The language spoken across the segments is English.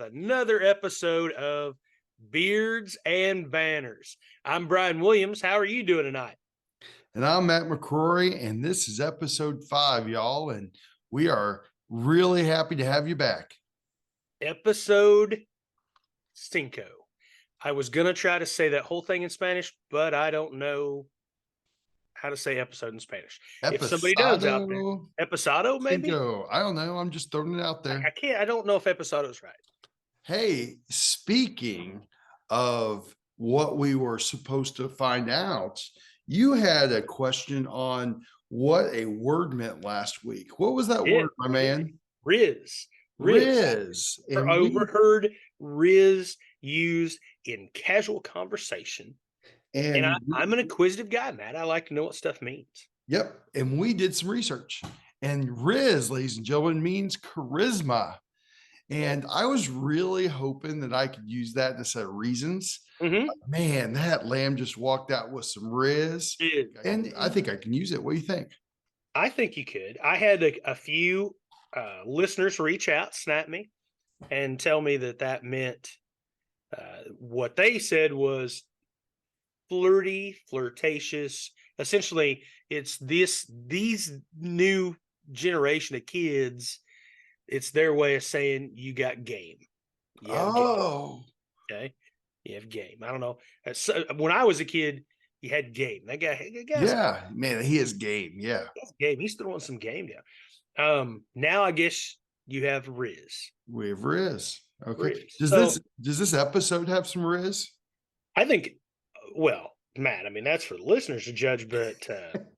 another episode of Beards and Banners. I'm Brian Williams. How are you doing tonight? And I'm Matt McCrory, and this is episode 5, y'all. And we are really happy to have you back. Episode Cinco. I was going to try to say that whole thing in Spanish, but I don't know how to say episode in Spanish. If somebody does out there, Episado episado maybe? Cinco. I don't know. I'm just throwing it out I there. can't, I don't know if episado is right. Hey, speaking of what we were supposed to find out, you had a question on what a word meant last week. What was that word, my man? Riz. Riz. Or And we, overheard Riz used in casual conversation. And I'm an inquisitive guy, Matt. I like to know what stuff means. Yep. And we did some research. And Riz, ladies and gentlemen, means charisma. And I was really hoping that I could use that instead of reasons. Mm-hmm. Man, that lamb just walked out with some Riz. And I think I can use it. What do you think? I think you could. I had a few listeners reach out, snap me, and tell me that meant what they said was flirty, flirtatious. Essentially, it's these new generation of kids. It's their way of saying you got game. Oh, game. Okay. You have game. I don't know. When I was a kid, you had game. That guy, yeah, man, he is game. Yeah, game. He's throwing some game down. Now I guess you have Riz. We have Riz. Okay. Riz. Does this episode have some Riz? I think. Well, Matt. I mean, that's for the listeners to judge, but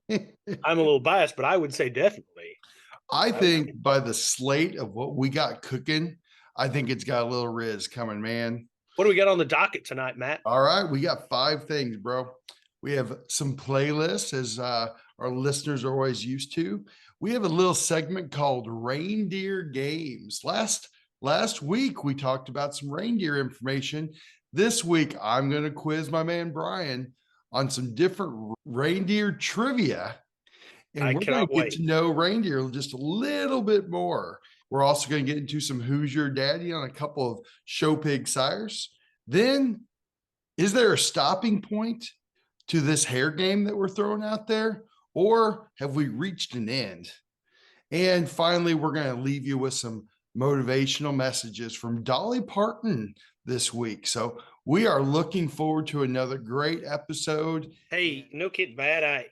I'm a little biased. But I would say definitely. I think by the slate of what we got cooking, I think it's got a little Riz coming, man. What do we got on the docket tonight, Matt? All right, we got 5 things, bro. We have some playlists, as our listeners are always used to. We have a little segment called Reindeer Games. Last week, we talked about some reindeer information. This week, I'm going to quiz my man Bryan on some different reindeer trivia. And we're going to get to know reindeer just a little bit more. We're also going to get into some Who's Your Daddy on a couple of show pig sires. Then, is there a stopping point to this hair game that we're throwing out there? Or have we reached an end? And finally, we're going to leave you with some motivational messages from Dolly Parton this week. So we are looking forward to another great episode. Hey, no kidding, Matt.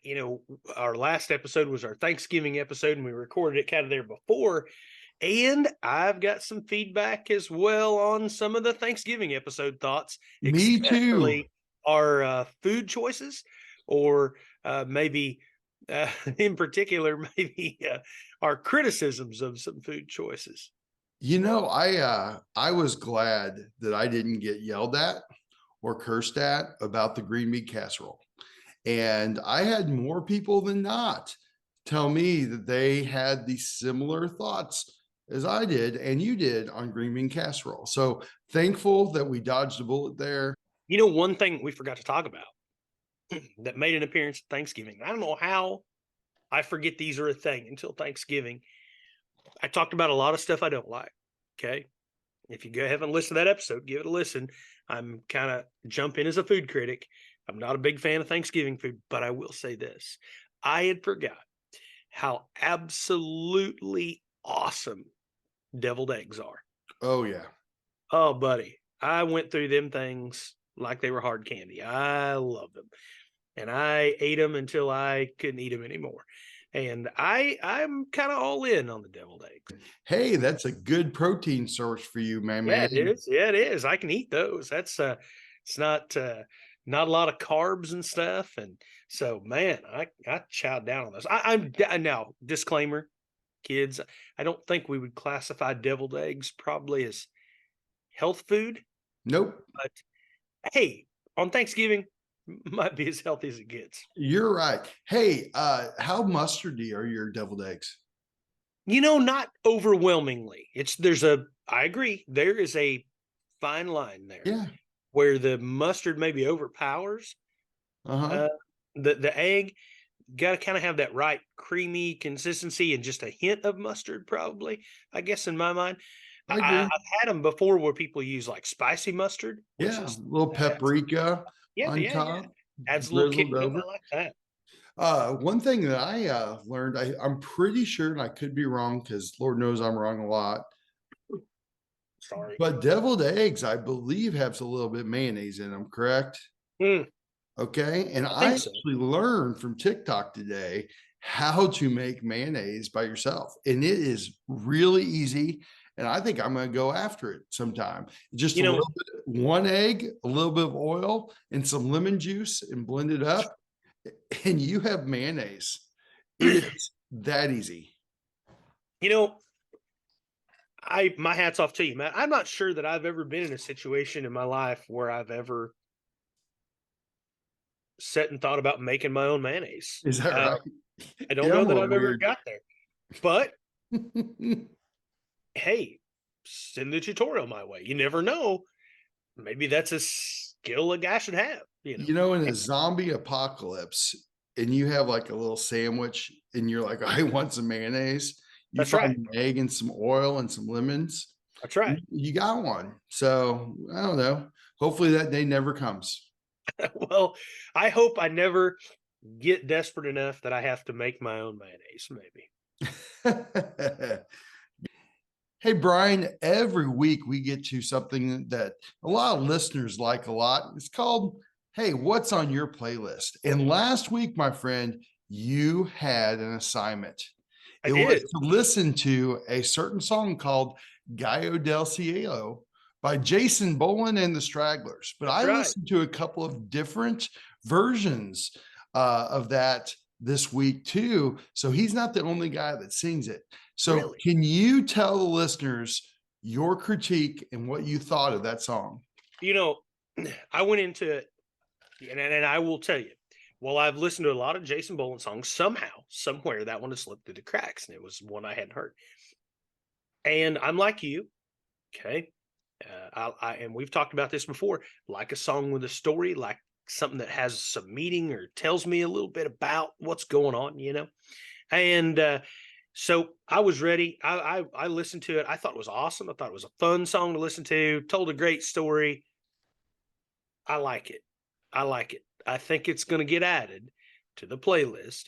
Our last episode was our Thanksgiving episode, and we recorded it kind of there before. And I've got some feedback as well on some of the Thanksgiving episode thoughts. Me too. Our food choices, or maybe in particular, maybe our criticisms of some food choices. You know, I was glad that I didn't get yelled at or cursed at about the green bean casserole. And I had more people than not tell me that they had the similar thoughts as I did and you did on green bean casserole. So thankful that we dodged a bullet there. You know, one thing we forgot to talk about that made an appearance at Thanksgiving. I don't know how I forget these are a thing until Thanksgiving. I talked about a lot of stuff I don't like. Okay. If you haven't listened to that episode, give it a listen. I'm kind of jumping as a food critic. I'm not a big fan of Thanksgiving food, but I will say this. I had forgot how absolutely awesome deviled eggs are. Oh, yeah. Oh, buddy. I went through them things like they were hard candy. I love them. And I ate them until I couldn't eat them anymore. And I'm kind of all in on the deviled eggs. Hey, that's a good protein source for you, man. Yeah, it is. Yeah, it is. I can eat those. That's it's not a lot of carbs and stuff. And so, man, I chowed down on those. I'm now, disclaimer, kids, I don't think we would classify deviled eggs probably as health food. Nope. But hey, on Thanksgiving, might be as healthy as it gets. You're right. Hey, how mustardy are your deviled eggs? You know, not overwhelmingly. I agree. There is a fine line there. Yeah. Where the mustard maybe overpowers the egg. Got to kind of have that right creamy consistency and just a hint of mustard, probably, I guess, in my mind. I agree. I've had them before where people use like spicy mustard, which Yeah, a is little paprika yeah, on yeah, yeah. top, Adds a little kick drizzled to it. over. I like that. One thing that I learned, I'm pretty sure, and I could be wrong because Lord knows I'm wrong a lot, Sorry. but deviled eggs, I believe, have a little bit of mayonnaise in them, correct? Mm, Okay. And I I think so. actually learned from TikTok today how to make mayonnaise by yourself. And it is really easy. And I think I'm going to go after it sometime. Just You a know, little bit, one egg, a little bit of oil, and some lemon juice and blend it up. And you have mayonnaise. It is that easy. you know, my hat's off to you, man. I'm not sure that I've ever been in a situation in my life where I've ever sat and thought about making my own mayonnaise. Is that right? I don't Yeah, know I'm a that little I've ever weird. got there, but hey, send the tutorial my way. You never know. Maybe that's a skill a guy should have. You know, in a zombie apocalypse, and you have like a little sandwich, and you're like, I want some mayonnaise. You That's find right. an egg and some oil and some lemons. That's right. You got one. So I don't know. Hopefully that day never comes. Well, I hope I never get desperate enough that I have to make my own mayonnaise. Maybe. Hey, Brian, every week we get to something that a lot of listeners like a lot. It's called, Hey, what's on your playlist? And last week, my friend, you had an assignment. I It was did. to listen to a certain song called Gallo del Cielo by Jason Boland and the Stragglers. But That's I right. listened to a couple of different versions of that this week too. So he's not the only guy that sings it. So Really. can you tell the listeners your critique and what you thought of that song? You know, I went into it, and I will tell you, well, I've listened to a lot of Jason Boland songs. Somehow, somewhere, that one has slipped through the cracks, and it was one I hadn't heard. And I'm like you, okay. And we've talked about this before. Like a song with a story, like something that has some meaning or tells me a little bit about what's going on. And so I was ready. I listened to it. I thought it was awesome. I thought it was a fun song to listen to. Told a great story. I like it. I like it. I think it's going to get added to the playlist.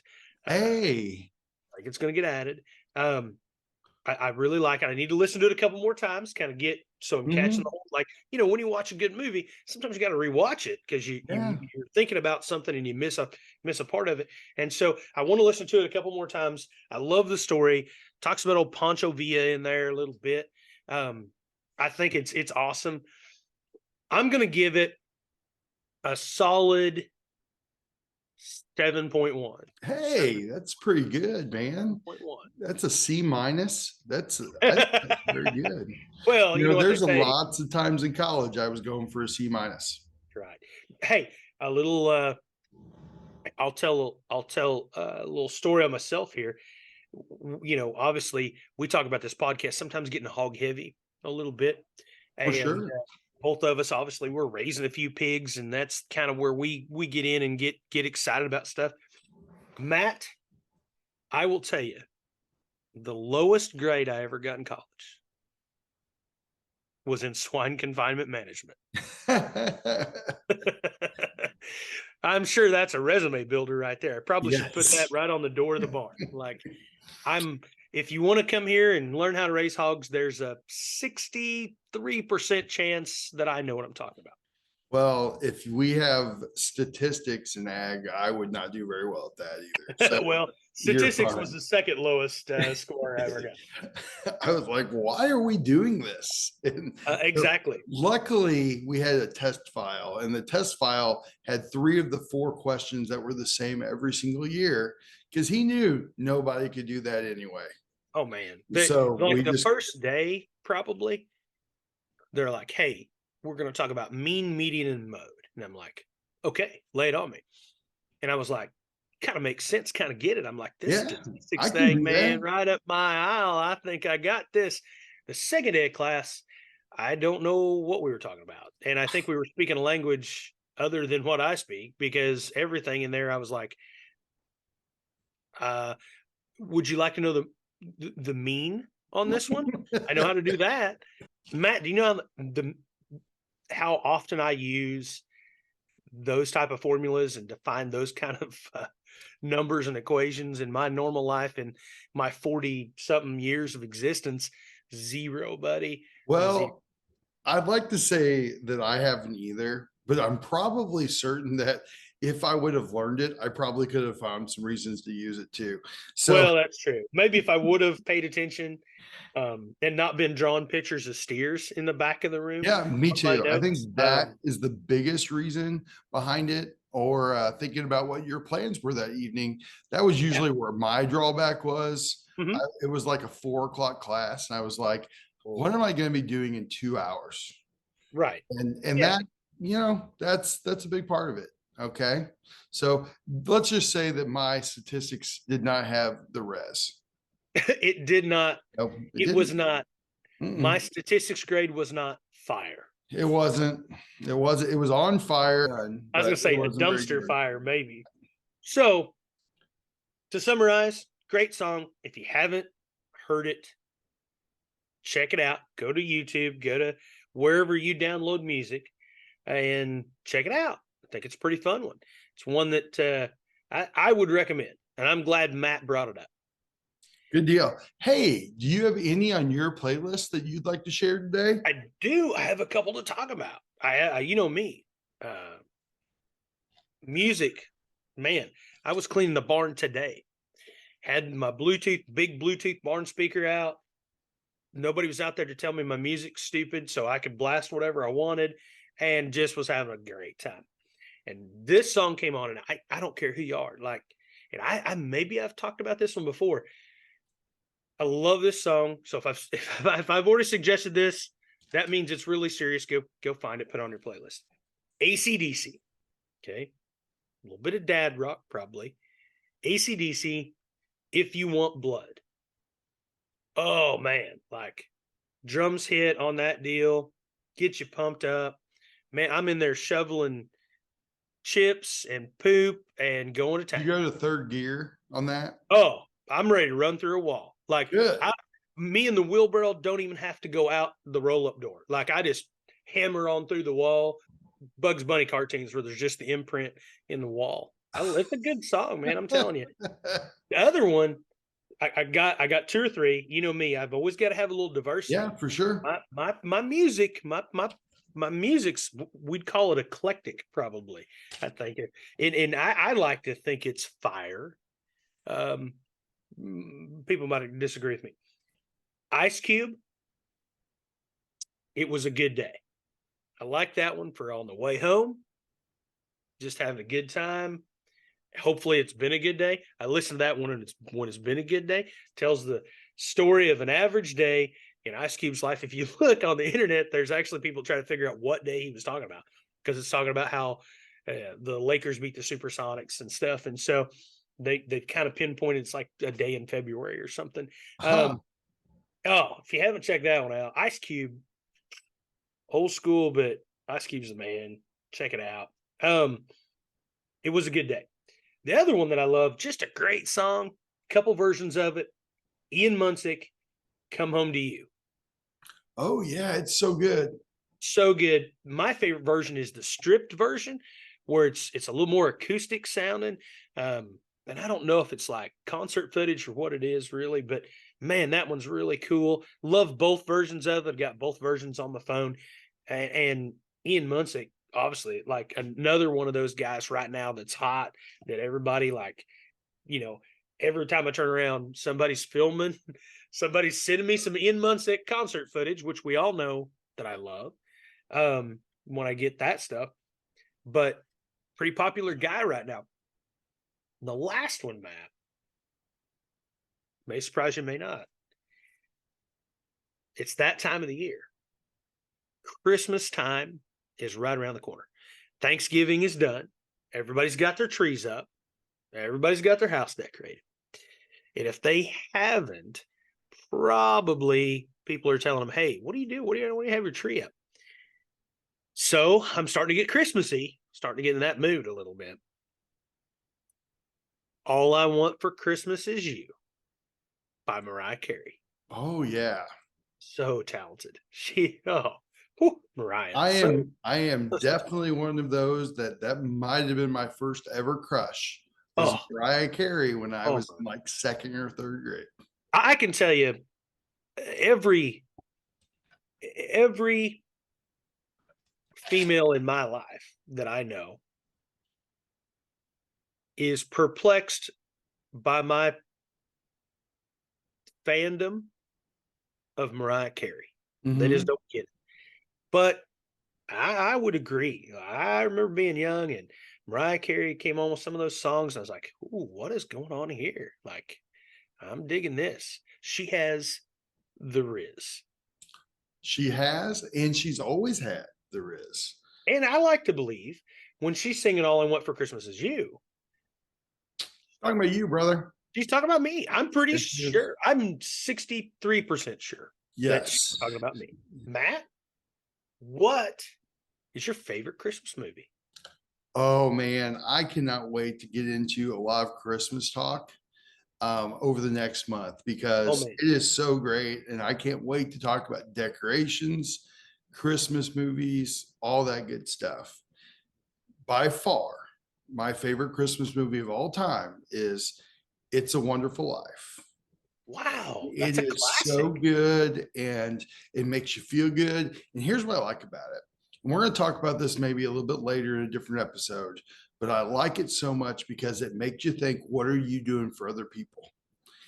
Hey, I think it's going to get added. I really like it. I need to listen to it a couple more times, kind of get so I'm catching the whole. Like when you watch a good movie, sometimes you got to rewatch it because yeah. you're thinking about something and you miss a part of it. And so I want to listen to it a couple more times. I love the story. Talks about old Pancho Villa in there a little bit. I think it's awesome. I'm going to give it a solid 7.1. Hey, that's pretty good, man. 7.1. That's a C minus. That's very good. Well, you know what they There's a say. lots of times in college I was going for a C minus. Right. Hey, a little I'll tell a little story on myself here. Obviously we talk about this podcast sometimes getting hog heavy a little bit, For and sure. both of us obviously we're raising a few pigs, and that's kind of where we get in and get excited about stuff. Matt, I will tell you, the lowest grade I ever got in college was in swine confinement management. I'm sure that's a resume builder right there. I probably should put that Yes. right on the door of the barn. Like, if you want to come here and learn how to raise hogs, there's a 63% chance that I know what I'm talking about. Well, if we have statistics in ag, I would not do very well at that either. So Well, you're statistics was fine. the second lowest score I ever got. I was like, why are we doing this? And so Exactly. luckily, we had a test file, and the test file had 3 of the 4 questions that were the same every single year because he knew nobody could do that anyway. Oh man, So we like the just, first day, probably they're like, "Hey, we're going to talk about mean, median, and mode," and I'm like, "Okay, lay it on me." And I was like, kind of makes sense, kind of get it. I'm like, this yeah, I statistics can thing, do that. man, right up my aisle. I think I got this. The second day of class, I don't know what we were talking about. And I think we were speaking a language other than what I speak, because everything in there, I was like, would you like to know the mean? on this one. I know how to do that. Matt, do you know how often I use those type of formulas and define those kind of numbers and equations in my normal life in my 40 something years of existence? Zero, buddy. Zero. Well, I'd like to say that I haven't either, but I'm probably certain that if I would have learned it, I probably could have found some reasons to use it too. So Well, that's true. Maybe if I would have paid attention and not been drawing pictures of steers in the back of the room yeah, me on my too. I think notes. that is the biggest reason behind it. Or thinking about what your plans were that evening. That was Yeah. usually where my drawback was. Mhm. It was like a 4 o'clock class, and I was like, "What am I going to be doing in 2 hours?" Right. And Yeah. that, that's a big part of it. Okay, so let's just say that my statistics did not have the res. It did not. Nope, it It was didn't. not. My Mm-mm. statistics grade was not fire. It wasn't. It wasn't. It was on fire, I was but going to it say a wasn't very dumpster good. fire, maybe. So to summarize, great song. If you haven't heard it, check it out. Go to YouTube, go to wherever you download music and check it out. I think it's a pretty fun one. It's one that I would recommend. And I'm glad Matt brought it up. Good deal. Hey, do you have any on your playlist that you'd like to share today? I do. I have a couple to talk about. You know me, uh, music, man. I was cleaning the barn today. Had my big Bluetooth barn speaker out. Nobody was out there to tell me my music's stupid, so I could blast whatever I wanted, and just was having a great time. And this song came on, and I don't care who you are, like, and I maybe I've talked about this one before. I love this song. So if I've already suggested this, that means it's really serious. Go find it, put it on your playlist. AC/DC. Okay. A little bit of dad rock, probably. AC/DC, If You Want Blood. Oh man, like drums hit on that deal, get you pumped up. Man, I'm in there shoveling chips and poop and going to You town. go to third gear on that? Oh, I'm ready to run through a wall. Like Good. me and the wheelbarrow don't even have to go out the roll-up door. Like I just hammer on through the wall. Bugs Bunny cartoons where there's just the imprint in the wall. It's a good song, man. I'm telling you. The other one, I got two or three. You know me, I've always got to have a little Yeah, diversity. for sure. My music, my music's, we'd call it eclectic, probably. I think and I like to think it's fire. Um, People might disagree with me. Ice Cube, It Was a Good Day. I like that one for on the way home, just having a good time. Hopefully it's been a good day. I listened to that one and it's been a good day. Tells the story of an average day in Ice Cube's life. If you look on the internet, there's actually people trying to figure out what day he was talking about, because it's talking about how the Lakers beat the Supersonics and stuff. And so they kind of pinpointed it's like a day in February or something. Huh. Oh, if you haven't checked that one out, Ice Cube, old school, but Ice Cube's the man. Check it out. It Was a Good Day. The other one that I love, just a great song, couple versions of it. Ian Munsick, Come Home to You. Oh yeah, it's so good. So good. My favorite version is the stripped version, where it's a little more acoustic sounding. And I don't know if it's like concert footage or what it is really, but man, that one's really cool. Love both versions of it. Got both versions on my phone. And Ian Munsick, obviously, like another one of those guys right now that's hot, that everybody like, you know, every time I turn around, somebody's filming, somebody's sending me some Ian Munsick concert footage, which we all know that I love when I get that stuff. But pretty popular guy right now. The last one, Matt, may surprise you, may not. It's that time of the year. Christmas time is right around the corner. Thanksgiving is done. Everybody's got their trees up. Everybody's got their house decorated. And if they haven't, probably people are telling them, hey, what do you do? What do you have your tree up? So I'm starting to get Christmassy, starting to get in that mood a little bit. All I Want for Christmas Is You by Mariah Carey. Oh yeah. So talented. She, whew, Mariah. So, I am so special. definitely one of those that might have been my first ever crush is Oh, Mariah Carey when I oh was my. in like second or third grade. I can tell you every every female in my life that I know is perplexed by my fandom of Mariah Carey. They just Mhm. don't get it. But I would agree. I remember being young and Mariah Carey came on with some of those songs. And I was like, "Ooh, what is going on here? Like, I'm digging this." She has the Riz, She has, and she's always had the Riz. and I like to believe when she's singing "All I Want for Christmas Is You," Talking about you, brother. she's talking about me. I'm pretty Yes, she is. sure. I'm 63% sure that she's Yes. talking about me. Matt, what is your favorite Christmas movie? Oh man, I cannot wait to get into a lot of Christmas talk over the next month Oh because man, it is so great, and I can't wait to talk about decorations, Christmas movies, all that good stuff. By far, my favorite Christmas movie of all time is "It's a Wonderful Life." wow, It that's a is so classic. good and it makes you feel good. And here's what I like about it. And we're going to talk about this maybe a little bit later in a different episode, but I like it so much because it makes you think, what are you doing for other people?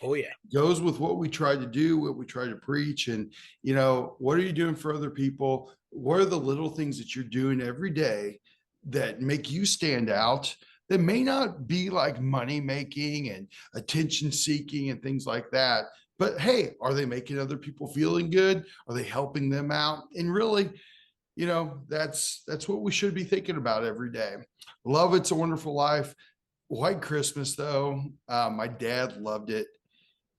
Oh yeah, Goes with what we try to do, what we try to preach. And, what are you doing for other people? What are the little things that you're doing every day that make you stand out? That may not be like money making and attention seeking and things like that. But hey, are they making other people feeling good? Are they helping them out? And really, that's what we should be thinking about every day. Love It's a Wonderful Life. White Christmas, though, my dad loved it.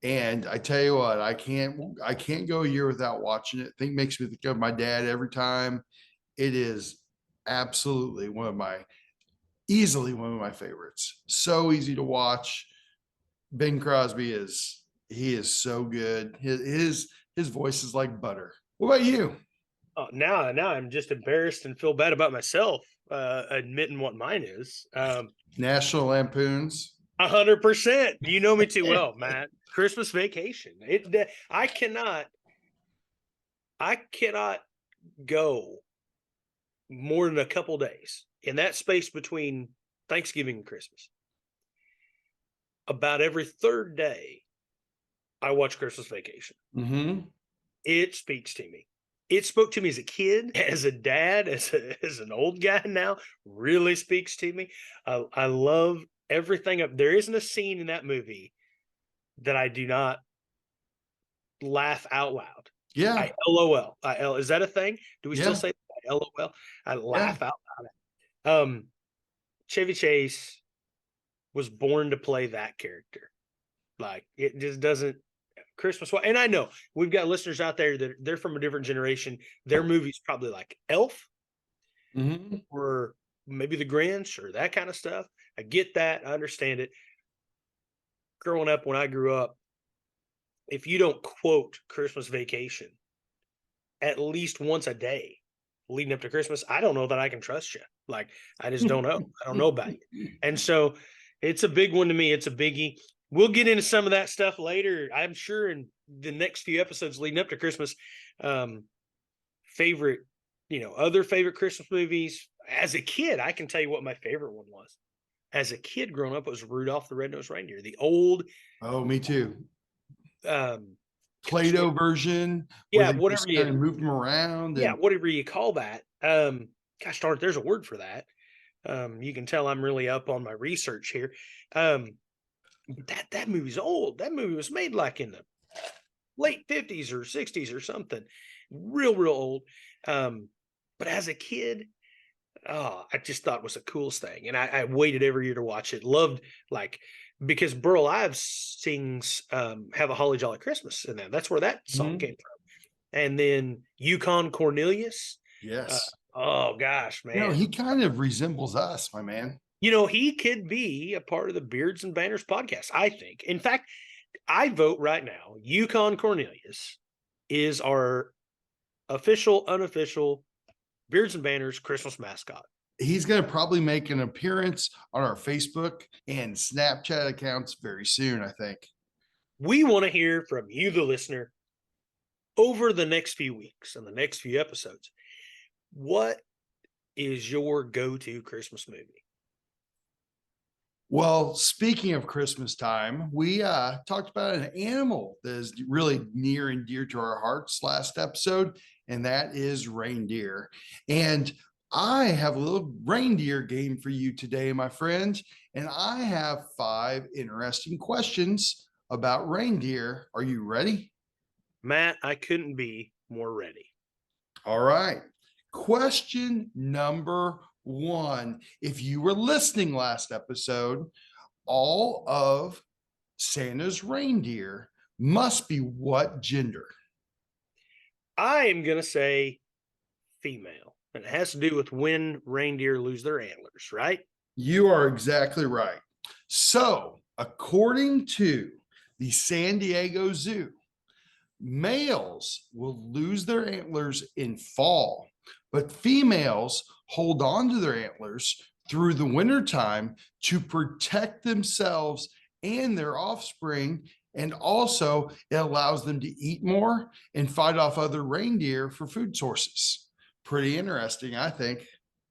And I tell you what, I can't go a year without watching it. I think it makes me think of my dad every time. It is absolutely easily one of my favorites. So easy to watch. Ben Crosby he is so good. His voice is like butter. What about you? oh, now I'm just embarrassed and feel bad about myself admitting what mine is. National Lampoons. 100%. You know me too well, Matt. Christmas Vacation. I cannot go more than a couple days in that space between Thanksgiving and Christmas. About every third day, I watch Christmas Vacation. Mm-hmm. It speaks to me. It spoke to me as a kid, as a dad, as an old guy now. Really speaks to me. I love everything up. There isn't a scene in that movie that I do not laugh out loud. Yeah. I LOL. Is that a thing? Do we still Yeah. say that? LOL? I Yeah. laugh out loud. Chevy Chase was born to play that character. Like it just doesn't Christmas. And I know we've got listeners out there that they're from a different generation. Their movie's probably like Elf Mm-hmm. or maybe The Grinch or that kind of stuff. I get that. I understand it. Growing up, when I grew up, if you don't quote Christmas Vacation at least once a day leading up to Christmas, I don't know that I can trust you. Like, I just don't know. I don't know about you. And so it's a big one to me. It's a biggie. We'll get into some of that stuff later, I'm sure, in the next few episodes leading up to Christmas. Um, favorite, other favorite Christmas movies. As a kid, I can tell you what my favorite one was. As a kid growing up, it was Rudolph the Red-Nosed Reindeer, the old, Oh, me too. gosh, Play-Doh version where yeah, they whatever just kind you, of move them around yeah, and whatever you call that. Gosh darn it, there's a word for that. You can tell I'm really up on my research here. Um, that movie's old. That movie was made like in the late 50s or 60s or something. Real old. Um, but as a kid, oh, I just thought it was the coolest thing. And I waited every year to watch it. Loved like because Burl Ives sings Have a Holly Jolly Christmas and that's where that song Mhm. came from. And then Yukon Cornelius. Uh, Yes. oh gosh, man. He kind of resembles us, my man. He could be a part of the Beards and Banners podcast, I think. In fact, I vote right now. Yukon Cornelius is our official, unofficial Beards and Banners Christmas mascot. He's going to probably make an appearance on our Facebook and Snapchat accounts very soon, I think. We want to hear from you, the listener, over the next few weeks and the next few episodes. What is your go-to Christmas movie? Well, speaking of Christmas time, we talked about an animal that is really near and dear to our hearts last episode, and that is reindeer. And I have a little reindeer game for you today, my friend. And I have 5 interesting questions about reindeer. Are you ready? Matt, I couldn't be more ready. All right. Question number 1. If you were listening last episode, all of Santa's reindeer must be what gender? I am going to say female. And it has to do with when reindeer lose their antlers, right? You are exactly right. So, according to the San Diego Zoo, males will lose their antlers in fall, but females hold on to their antlers through the wintertime to protect themselves and their offspring. And also, it allows them to eat more and fight off other reindeer for food sources. Pretty interesting, I think.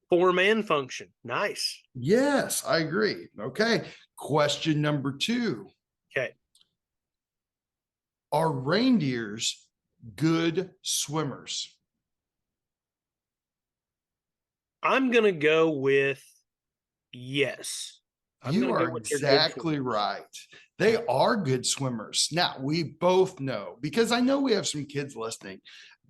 Form and function. Nice. Yes, I agree. Okay. Question number 2. Okay. Are reindeers good swimmers? I'm going to go with yes. You are exactly right. They are good swimmers. Now, we both know, because I know we have some kids listening.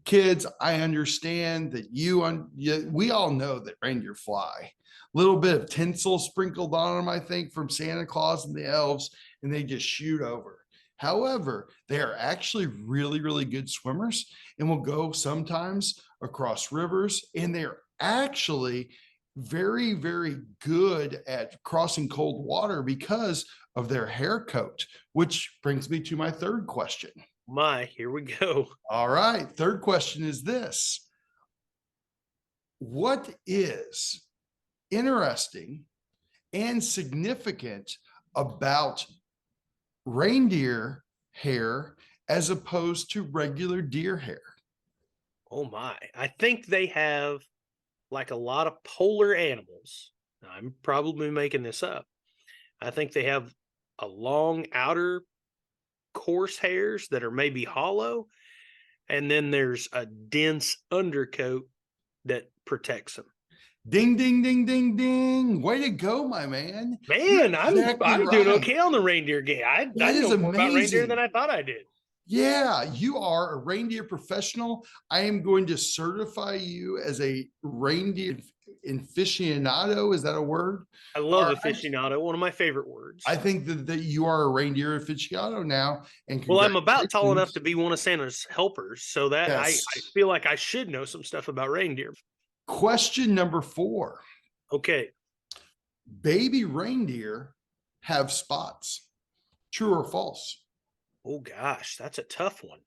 Kids, I understand that we all know that reindeer fly. A little bit of tinsel sprinkled on them, I think, from Santa Claus and the elves, and they just shoot over. However, they are actually really, really good swimmers and will go sometimes across rivers, and they're actually very, very good at crossing cold water because of their hair coat, which brings me to my 3rd question. Here we go. All right. 3rd question is this. What is interesting and significant about reindeer hair as opposed to regular deer hair? Oh my. I think they have, like a lot of polar animals. I'm probably making this up. I think they have a long outer coarse hairs that are maybe hollow, and then there's a dense undercoat that protects them. Ding, ding, ding, ding, ding. Way to go, my man. Man, I'm doing okay on the reindeer game. I know more about reindeer than I thought I did. Yeah, you are a reindeer professional. I am going to certify you as a reindeer aficionado. Is that a word? I love aficionado, one of my favorite words. I think that you are a reindeer aficionado now. And well, I'm about tall enough to be one of Santa's helpers, so that yes. I feel like I should know some stuff about reindeer. Question number 4. Okay. Baby reindeer have spots. True or false? Oh gosh, that's a tough one.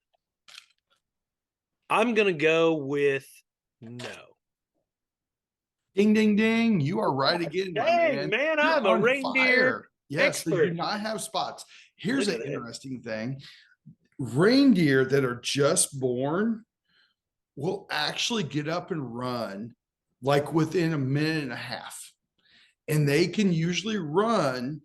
I'm going to go with no. Ding, ding, ding. You are right again. Dang, man, I'm a reindeer expert. They do not have spots. Here's an interesting thing. Reindeer that are just born will actually get up and run like within a minute and a half. And they can usually run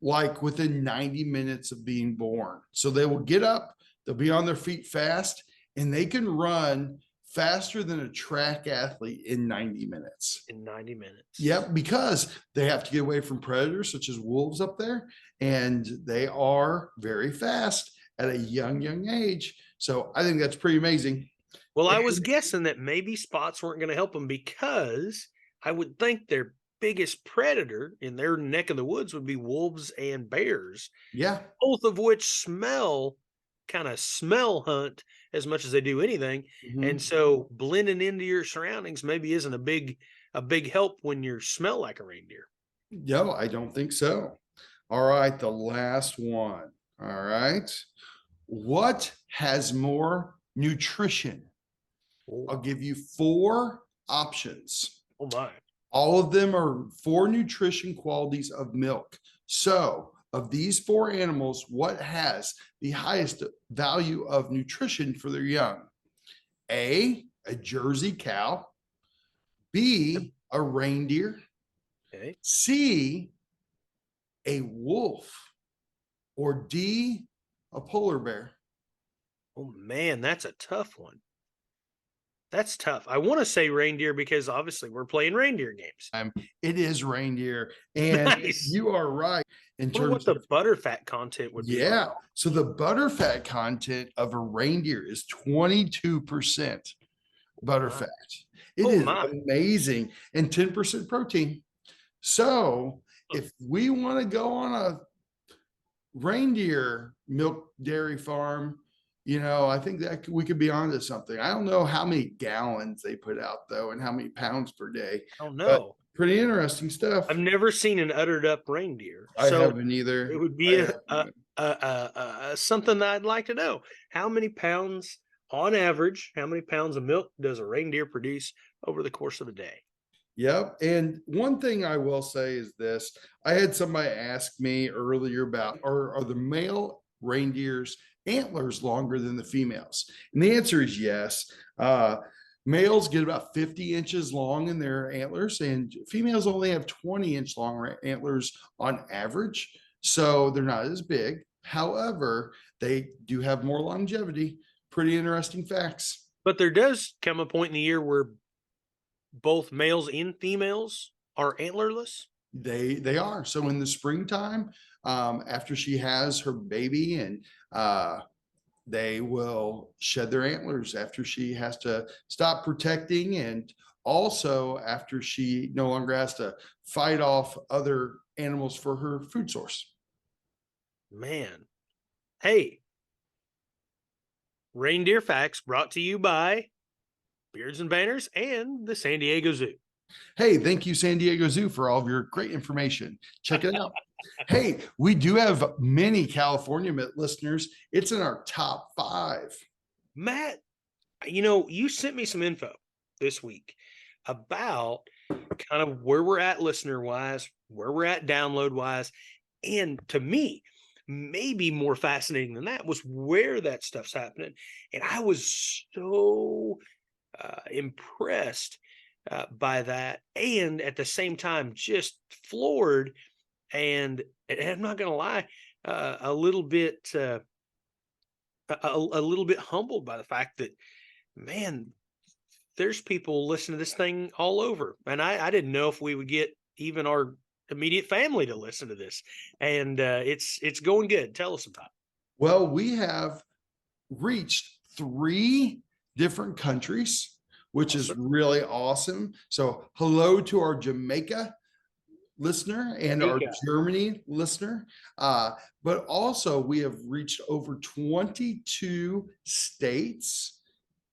like within 90 minutes of being born. So they will get up, they'll be on their feet fast, and they can run faster than a track athlete in 90 minutes. In 90 minutes. Yep, because they have to get away from predators such as wolves up there, and they are very fast at a young age. So I think that's pretty amazing. Well, I was guessing that maybe spots weren't going to help them, because I would think their biggest predator in their neck of the woods would be wolves and bears. Yeah. Both of which kind of smell hunt as much as they do anything. Mm-hmm. And so blending into your surroundings maybe isn't a big help when you smell like a reindeer. No, I don't think so. All right, the last one. All right. What has more nutrition? I'll Oh, give you four options. oh my. All of them are four nutrition qualities of milk. So, of these four animals, what has the highest value of nutrition for their young? A Jersey cow, B, a reindeer, Okay. C, a wolf, or D, a polar bear. Oh man, that's a tough one. That's tough. I want to say reindeer because obviously we're playing reindeer games. It is reindeer. And Nice. you are right in Wonder what terms the of, butterfat content would be like. yeah. So the butterfat content of a reindeer is 22% My. butterfat. It Oh is my. amazing, and 10% protein. So Huh. if we want to go on a reindeer milk dairy farm, I think that we could be onto something. I don't know how many gallons they put out though, and how many pounds per day, I don't but know. pretty interesting stuff. I've never seen an uddered up reindeer, I so haven't it either. would I be haven't. something that I'd like to know. How many pounds, on average, how many pounds of milk does a reindeer produce over the course of a day? Yep. And one thing I will say is this. I had somebody ask me earlier about are the male reindeers antlers longer than the females? And the answer is yes. Males get about 50 inches long in their antlers, and females only have 20-inch long antlers on average. So they're not as big. However, they do have more longevity. Pretty interesting facts. But there does come a point in the year where both males and females are antlerless. They are. So in the springtime, after she has her baby, and they will shed their antlers after she has to stop protecting, and also after she no longer has to fight off other animals for her food source. Man. Hey, reindeer facts brought to you by Beards and Banners and the San Diego Zoo. Hey, thank you, San Diego Zoo, for all of your great information. Check it out. Hey, we do have many California listeners. It's in our top 5. Matt, you sent me some info this week about kind of where we're at listener wise, where we're at download wise. And to me, maybe more fascinating than that was where that stuff's happening. And I was so impressed by that. And at the same time, just floored. And I'm not going to lie, a little bit. A little bit humbled by the fact that, man, there's people listening to this thing all over, and I didn't know if we would get even our immediate family to listen to this, and it's going good. Tell us about it. Well, we have reached 3 different countries, which is Awesome. really awesome. So, hello to our Jamaica listener and our Jamaica. Germany listener. But also, we have reached over 22 states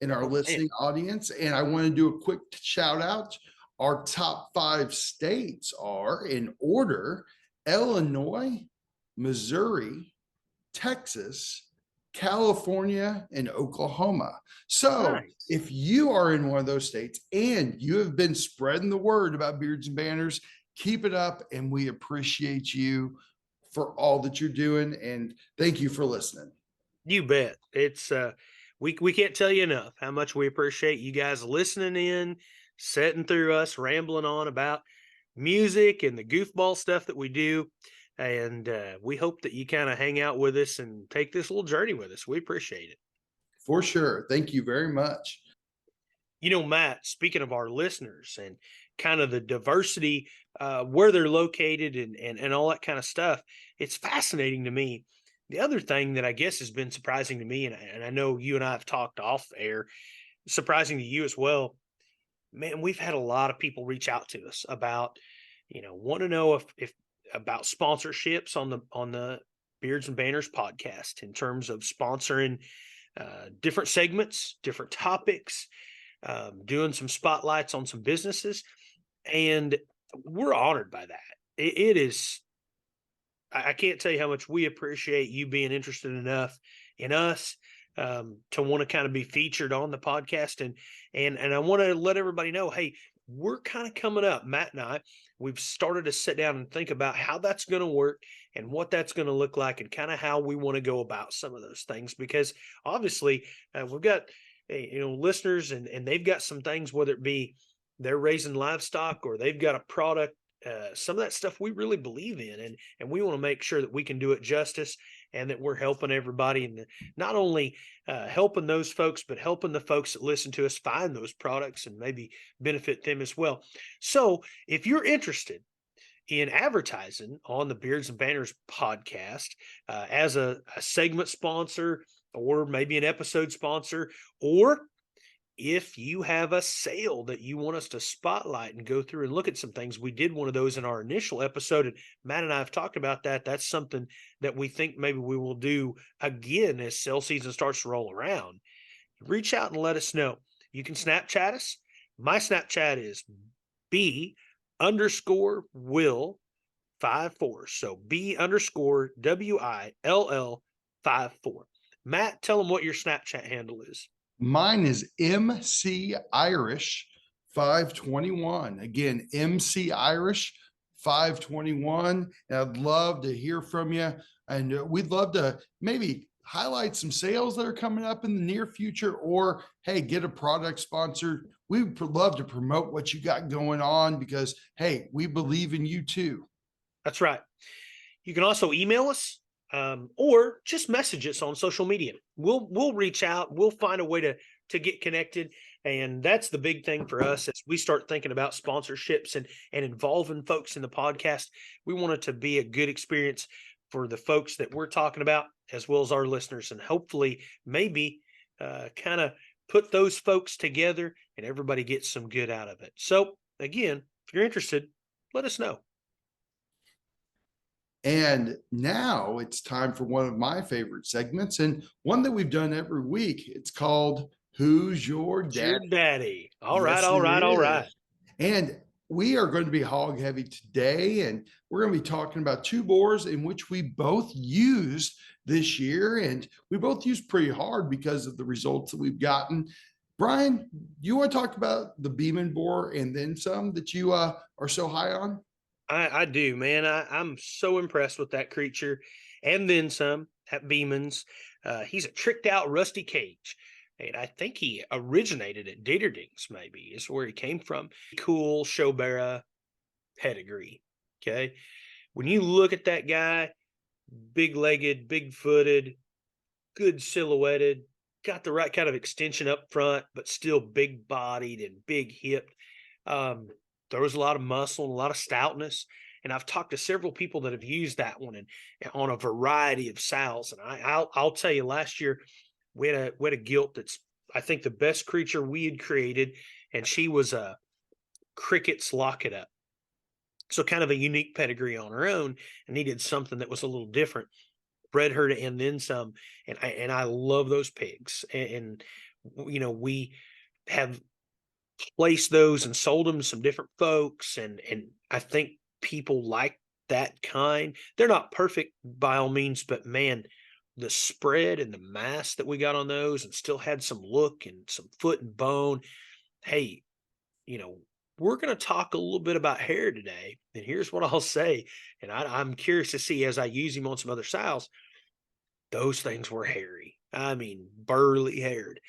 in our Oh man, listening audience. And I want to do a quick shout out. Our top 5 states are in order: Illinois, Missouri, Texas, California, and Oklahoma. So nice. if you are in one of those states and you have been spreading the word about Beards and Banners, keep it up. And we appreciate you for all that you're doing. And thank you for listening. You bet. It's we can't tell you enough how much we appreciate you guys listening in, sitting through us rambling on about music and the goofball stuff that we do. And we hope that you kind of hang out with us and take this little journey with us. We appreciate it. For sure. Thank you very much. Matt, speaking of our listeners and kind of the diversity, where they're located and all that kind of stuff, it's fascinating to me. The other thing that I guess has been surprising to me, and I know you and I have talked off air, surprising to you as well, man, we've had a lot of people reach out to us about, want to know if about sponsorships on the Beards and Banners podcast in terms of sponsoring different segments, different topics, doing some spotlights on some businesses, and we're honored by that. It is I can't tell you how much we appreciate you being interested enough in us to want to kind of be featured on the podcast. And I want to let everybody know, hey, we're kind of coming up. Matt and I, we've started to sit down and think about how that's going to work and what that's going to look like and kind of how we want to go about some of those things. Because obviously, we've got listeners and they've got some things, whether it be they're raising livestock or they've got a product. Some of that stuff we really believe in, and we want to make sure that we can do it justice and that we're helping everybody, and not only helping those folks, but helping the folks that listen to us find those products and maybe benefit them as well. So if you're interested in advertising on the Beards and Banners podcast as a segment sponsor, or maybe an episode sponsor, or if you have a sale that you want us to spotlight and go through and look at some things, we did one of those in our initial episode, and Matt and I have talked about that. That's something that we think maybe we will do again as sale season starts to roll around. Reach out and let us know. You can Snapchat us. My Snapchat is B_Will54. So B_WILL54. Matt, tell them what your Snapchat handle is. Mine is MC Irish 521. Again, MC Irish 521. And I'd love to hear from you. And we'd love to maybe highlight some sales that are coming up in the near future, or hey, get a product sponsored. We would love to promote what you got going on because, hey, we believe in you too. That's right. You can also email us or just message us on social media. We'll reach out. We'll find a way to get connected. And that's the big thing for us as we start thinking about sponsorships and involving folks in the podcast. We want it to be a good experience for the folks that we're talking about, as well as our listeners, and hopefully maybe kind of put those folks together and everybody gets some good out of it. So again, if you're interested, let us know. And now it's time for one of my favorite segments, and one that we've done every week. It's called Who's Your It's your Daddy? daddy. All right, Yes, all it right, all right. is. And we are going to be hog heavy today, and we're going to be talking about two boars in which we both used this year, and we both used pretty hard because of the results that we've gotten. Bryan, you want to talk about the Beeman boar and then some that you are so high on? I do, man. I'm so impressed with that creature, and then some at Beeman's. He's a tricked out rusty cage. And I think he originated at Ditterdings, maybe is where he came from. Cool Showbera pedigree. Okay. When you look at that guy, big legged, big footed, good silhouetted, got the right kind of extension up front, but still big bodied and big hipped. There was a lot of muscle and a lot of stoutness. And I've talked to several people that have used that one and on a variety of sows. And I'll tell you, last year we had a gilt that's, I think, the best creature we had created, and she was a Cricket's Lock It Up. So kind of a unique pedigree on her own, and needed something that was a little different. Bred her to and then some, and I love those pigs. And we have placed those and sold them to some different folks, and I think people like that kind. They're not perfect by all means, but man, the spread and the mass that we got on those, and still had some look and some foot and bone. Hey, we're going to talk a little bit about hair today, and here's what I'll say. And I'm curious to see, as I use him on some other sows, those things were hairy. I mean, burly haired.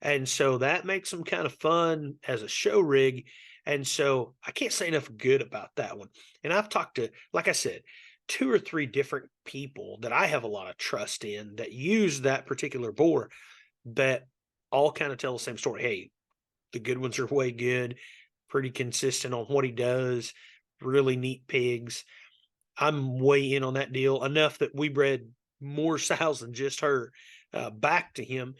And so that makes them kind of fun as a show rig. And so I can't say enough good about that one. And I've talked to, like I said, 2 or 3 different people that I have a lot of trust in that use that particular boar, that all kind of tell the same story. Hey, the good ones are way good, pretty consistent on what he does, really neat pigs. I'm way in on that deal, enough that we bred more sows than just her back to him,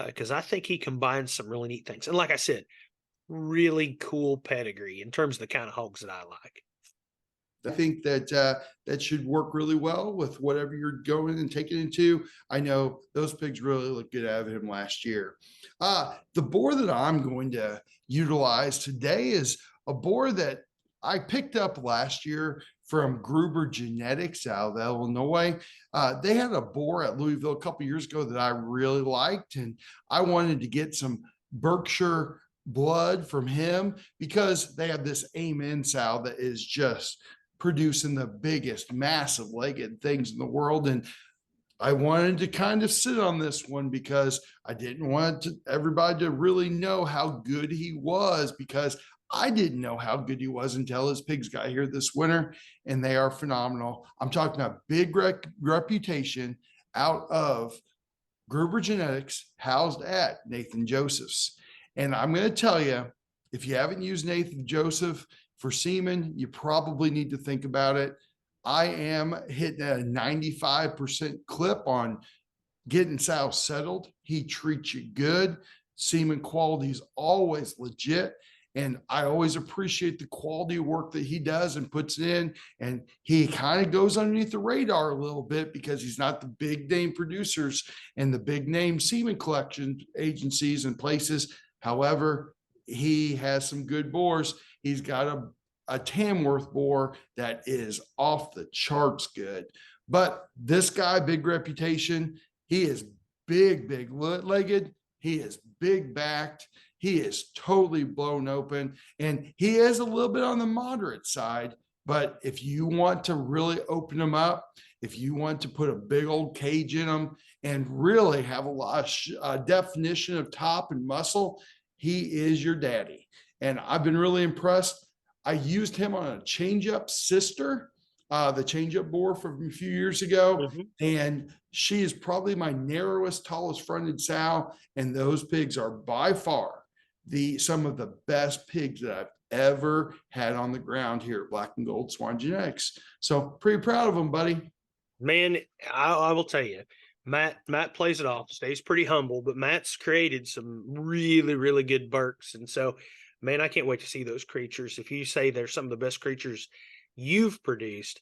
because I think he combines some really neat things. And like I said, really cool pedigree in terms of the kind of hogs that I like. I think that that should work really well with whatever you're going and taking into. I know those pigs really look good out of him last year. The boar that I'm going to utilize today is a boar that I picked up last year from Gruber Genetics out of Illinois. They had a boar at Louisville a couple years ago that I really liked, and I wanted to get some Berkshire blood from him because they have this Amen sow that is just producing the biggest, massive legged things in the world. And I wanted to kind of sit on this one because I didn't want everybody to really know how good he was, because I didn't know how good he was until his pigs got here this winter, and they are phenomenal. I'm talking about big reputation out of Gruber Genetics, housed at Nathan Joseph's. And I'm going to tell you, if you haven't used Nathan Joseph for semen, you probably need to think about it. I am hitting a 95% clip on getting sow settled. He treats you good. Semen quality is always legit. And I always appreciate the quality of work that he does and puts in. And he kind of goes underneath the radar a little bit because he's not the big name producers and the big name semen collection agencies and places. However, he has some good boars. He's got a Tamworth boar that is off the charts good. But this guy, big reputation, he is big legged. He is big backed. He is totally blown open, and he is a little bit on the moderate side. But if you want to really open him up, if you want to put a big old cage in him and really have a lot of definition of top and muscle, he is your daddy. And I've been really impressed. I used him on a change-up sister, the change-up boar from a few years ago. And she is probably my narrowest, tallest fronted sow. And those pigs are by far some of the best pigs that I've ever had on the ground here at Black and Gold Swan Genetics. So pretty proud of them, buddy. Man, I will tell you, Matt plays it off, stays pretty humble, but Matt's created some really good Berks. And so, man, I can't wait to see those creatures. If you say they're some of the best creatures you've produced,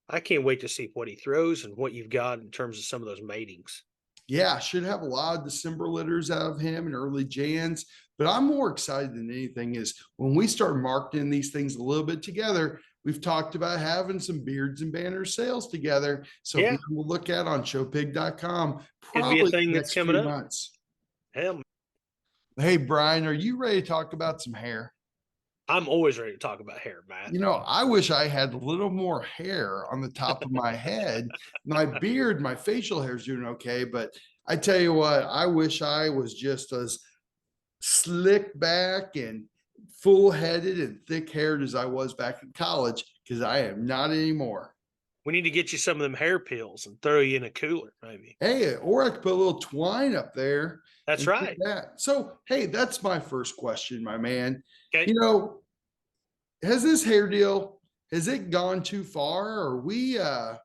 I can't wait to see what he throws and what you've got in terms of some of those matings. Yeah, should have a lot of December litters out of him and early Jans. But I'm more excited than anything is when we start marketing these things a little bit together. We've talked about having some beards and banners sales together. So Yeah, we'll look at on showpig.com could be a probably thing the that's next coming few up. months. Hell, Hey, Brian, are you ready to talk about some hair? I'm always ready to talk about hair, Matt. You know, I wish I had a little more hair on the top of my head. My beard, my facial hair is doing okay, but I tell you what, I wish I was just as slick back and full headed and thick haired as I was back in college, because I am not anymore. We need to get you some of them hair pills and throw you in a cooler, maybe. Hey, or I could put a little twine up there. That's And right. that. So, hey, that's my first question, my man. Okay. You know, has this hair deal, has it gone too far? Are we on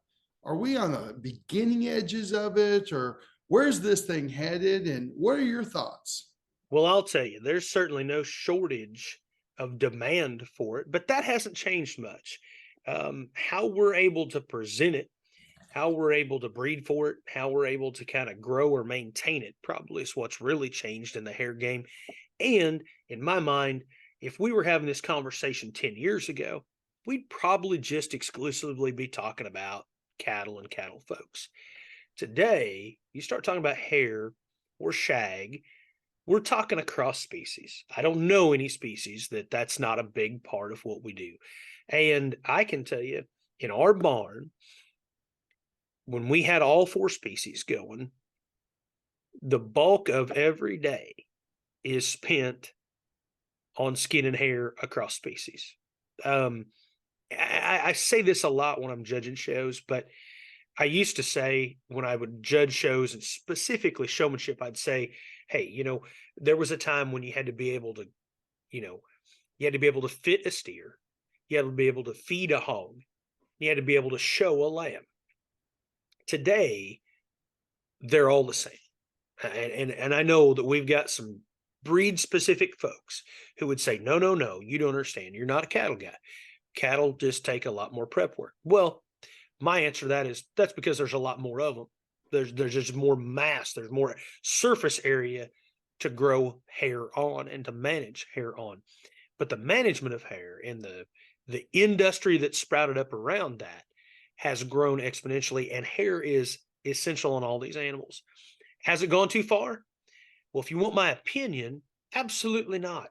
the beginning edges of it, or where's this thing headed? And what are your thoughts? Well, I'll tell you, there's certainly no shortage of demand for it, but that hasn't changed much. How we're able to present it, how we're able to breed for it, how we're able to kind of grow or maintain it probably is what's really changed in the hair game. And in my mind, if we were having this conversation 10 years ago, we'd probably just exclusively be talking about cattle and cattle folks. Today, you start talking about hair or shag, we're talking across species. I don't know any species that's not a big part of what we do. And I can tell you, in our barn, when we had all four species going, the bulk of every day is spent on skin and hair across species. I say this a lot when I'm judging shows, but I used to say when I would judge shows and specifically showmanship, I'd say, hey, there was a time when you had to be able to, you had to be able to fit a steer, you had to be able to feed a hog, you had to be able to show a lamb. Today, they're all the same. And I know that we've got some breed specific folks who would say, no, you don't understand. You're not a cattle guy. Cattle just take a lot more prep work. Well, my answer to that is that's because there's a lot more of them. There's just more mass. There's more surface area to grow hair on and to manage hair on. But the management of hair and the industry that sprouted up around that has grown exponentially, and hair is essential on all these animals. Has it gone too far? Well, if you want my opinion, absolutely not.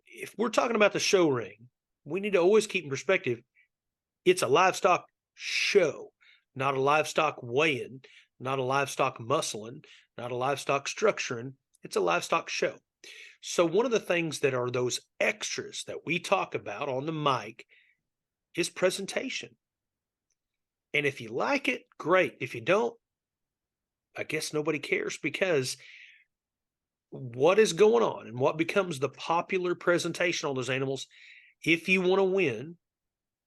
If we're talking about the show ring, we need to always keep in perspective it's a livestock show, not a livestock weighing, not a livestock muscling, not a livestock structuring. It's a livestock show. So, one of the things that are those extras that we talk about on the mic is presentation. And if you like it, great. If you don't, I guess nobody cares, because what is going on and what becomes the popular presentation on those animals, if you want to win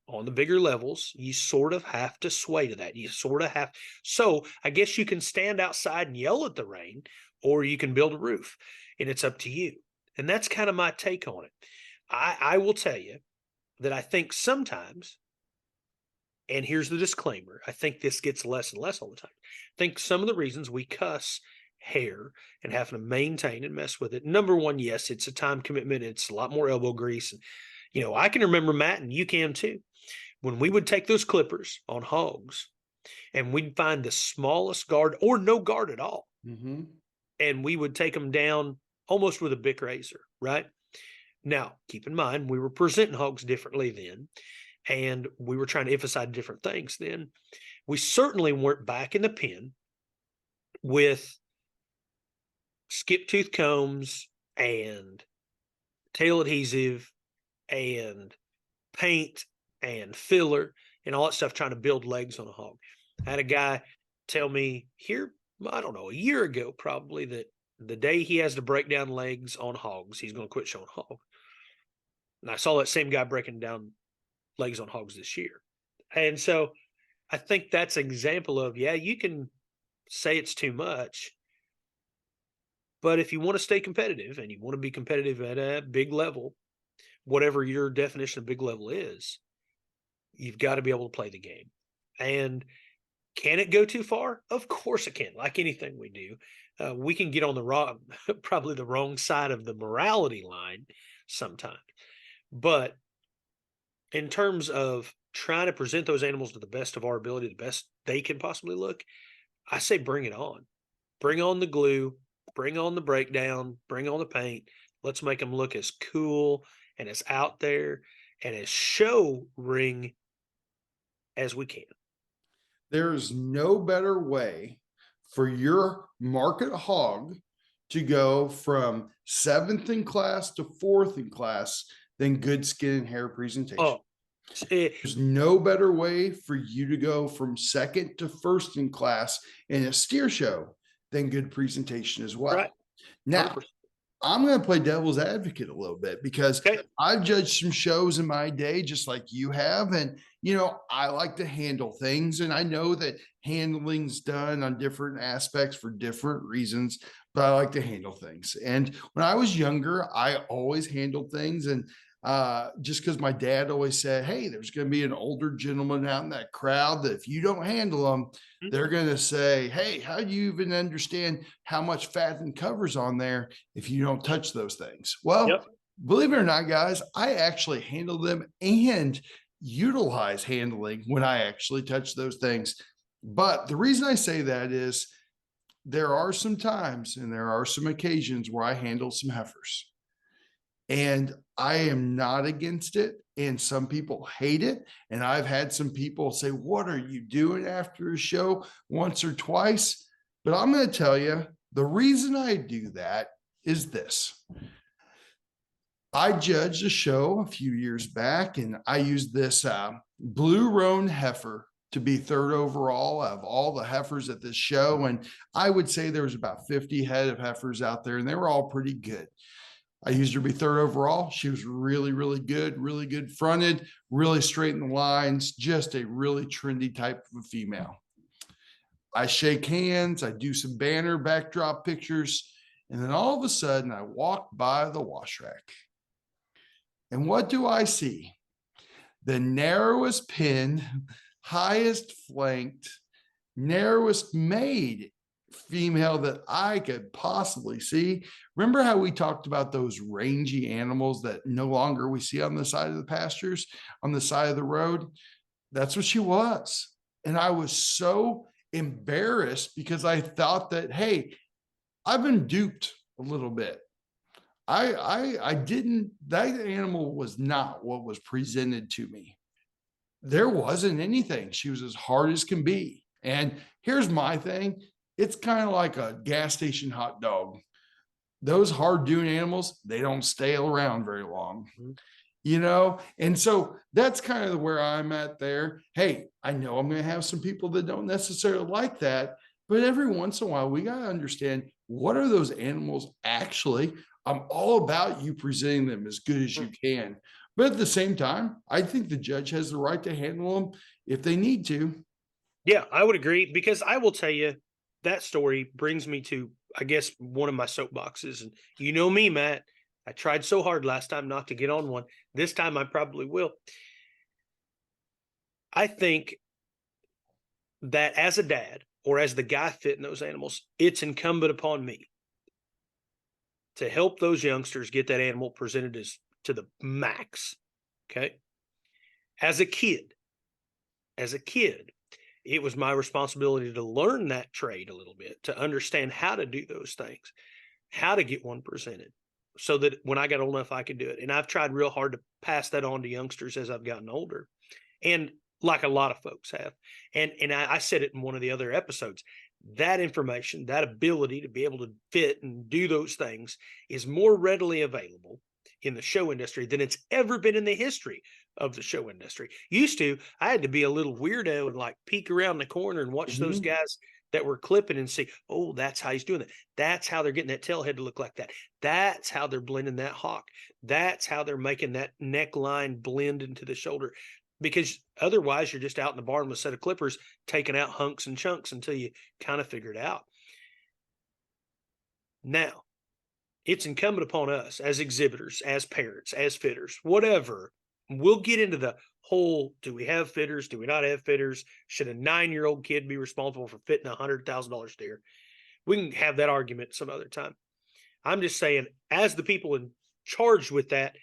on the bigger levels, you sort of have to sway to that. You sort of have. So I guess you can stand outside and yell at the rain, or you can build a roof, and it's up to you. And that's kind of my take on it. I will tell you that I think sometimes, and here's the disclaimer, I think this gets less and less all the time. I think some of the reasons we cuss hair and having to maintain and mess with it. Number one, yes, it's a time commitment. It's a lot more elbow grease. And, I can remember, Matt, and you can too, when we would take those clippers on hogs and we'd find the smallest guard or no guard at all. Mm-hmm. And we would take them down almost with a Bic razor, right? Now, keep in mind, we were presenting hogs differently then, and we were trying to emphasize different things then. We certainly weren't back in the pen with skip tooth combs and tail adhesive and paint and filler and all that stuff, trying to build legs on a hog. I had a guy tell me here, I don't know, a year ago probably, that the day he has to break down legs on hogs, he's going to quit showing hog. And I saw that same guy breaking down legs on hogs this year. And so I think that's an example of, yeah, you can say it's too much, but if you want to stay competitive and you want to be competitive at a big level, whatever your definition of big level is, you've got to be able to play the game. And can it go too far? Of course it can. Like anything we do, we can get on the wrong, probably the wrong side of the morality line sometimes. But in terms of trying to present those animals to the best of our ability, the best they can possibly look, I say bring it on. Bring on the glue, bring on the breakdown, bring on the paint. Let's make them look as cool and as out there and as show ring as we can. There's no better way for your market hog to go from 7th in class to 4th in class than good skin and hair presentation. Oh, There's no better way for you to go from 2nd to 1st in class in a steer show than good presentation as well. right. Now, 100%. I'm going to play devil's advocate a little bit, because Okay. I've judged some shows in my day, just like you have. And, I like to handle things, and I know that handling's done on different aspects for different reasons, but I like to handle things. And when I was younger, I always handled things. And just because my dad always said, hey, there's going to be an older gentleman out in that crowd that if you don't handle them, they're going to say, hey, how do you even understand how much fat and cover's on there if you don't touch those things? Well, Yep. Believe it or not, guys, I actually handle them and utilize handling when I actually touch those things. But the reason I say that is there are some times and there are some occasions where I handle some heifers, and I am not against it. And some people hate it. And I've had some people say, what are you doing after a show, once or twice? But I'm going to tell you, the reason I do that is this. I judged a show a few years back, and I used this blue roan heifer to be 3rd overall of all the heifers at this show. And I would say there was about 50 head of heifers out there, and they were all pretty good. I used her to be 3rd overall. She was really, really good fronted, really straight in the lines, just a really trendy type of a female. I shake hands, I do some banner backdrop pictures, and then all of a sudden I walk by the wash rack. And what do I see? The narrowest pin, highest flanked, narrowest made female that I could possibly see. Remember how we talked about those rangy animals that no longer we see on the side of the pastures, on the side of the road? That's what she was. And I was so embarrassed because I thought that, hey, I've been duped a little bit. I didn't, that animal was not what was presented to me. There wasn't anything. She was as hard as can be. And here's my thing. It's kind of like a gas station hot dog. Those hard dune animals, they don't stay around very long, and so that's kind of where I'm at there. Hey, I know I'm going to have some people that don't necessarily like that, but every once in a while we got to understand, what are those animals actually? I'm all about you presenting them as good as you can, but at the same time, I think the judge has the right to handle them if they need to. Yeah, I would agree, because I will tell you, that story brings me to, I guess, one of my soapboxes. And you know me, Matt, I tried so hard last time not to get on one. This time I probably will. I think that as a dad, or as the guy fitting those animals, it's incumbent upon me to help those youngsters get that animal presented as to the max. Okay. As a kid, it was my responsibility to learn that trade a little bit, to understand how to do those things, how to get one presented, so that when I got old enough, I could do it. And I've tried real hard to pass that on to youngsters as I've gotten older. And like a lot of folks have. And I said it in one of the other episodes, that information, that ability to be able to fit and do those things is more readily available in the show industry than it's ever been in the history of the show industry. Used to, I had to be a little weirdo and like peek around the corner and watch those guys that were clipping and see, oh, that's how he's doing it. That's how they're getting that tail head to look like that. That's how they're blending that hawk. That's how they're making that neckline blend into the shoulder. Because otherwise you're just out in the barn with a set of clippers taking out hunks and chunks until you kind of figure it out. Now, it's incumbent upon us as exhibitors, as parents, as fitters, whatever. We'll get into the whole, do we have fitters? Do we not have fitters? Should a 9-year-old kid be responsible for fitting a $100,000 deer? We can have that argument some other time. I'm just saying, as the people in charge with that,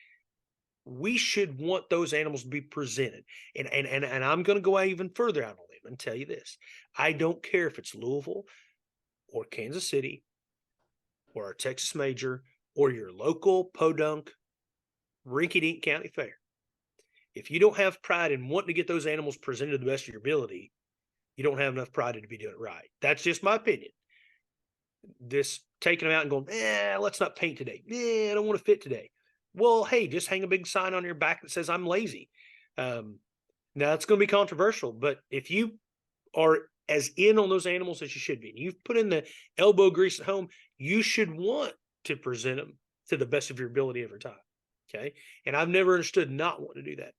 we should want those animals to be presented. And I'm going to go even further out on a limb and tell you this. I don't care if it's Louisville or Kansas City or our Texas Major or your local podunk rinky-dink county fair. If you don't have pride in wanting to get those animals presented to the best of your ability, you don't have enough pride to be doing it right. That's just my opinion. This taking them out and going, let's not paint today. I don't want to fit today. Well, hey, just hang a big sign on your back that says I'm lazy. Now it's going to be controversial, but if you are as in on those animals as you should be, and you've put in the elbow grease at home, you should want to present them to the best of your ability every time. Okay. And I've never understood not wanting to do that.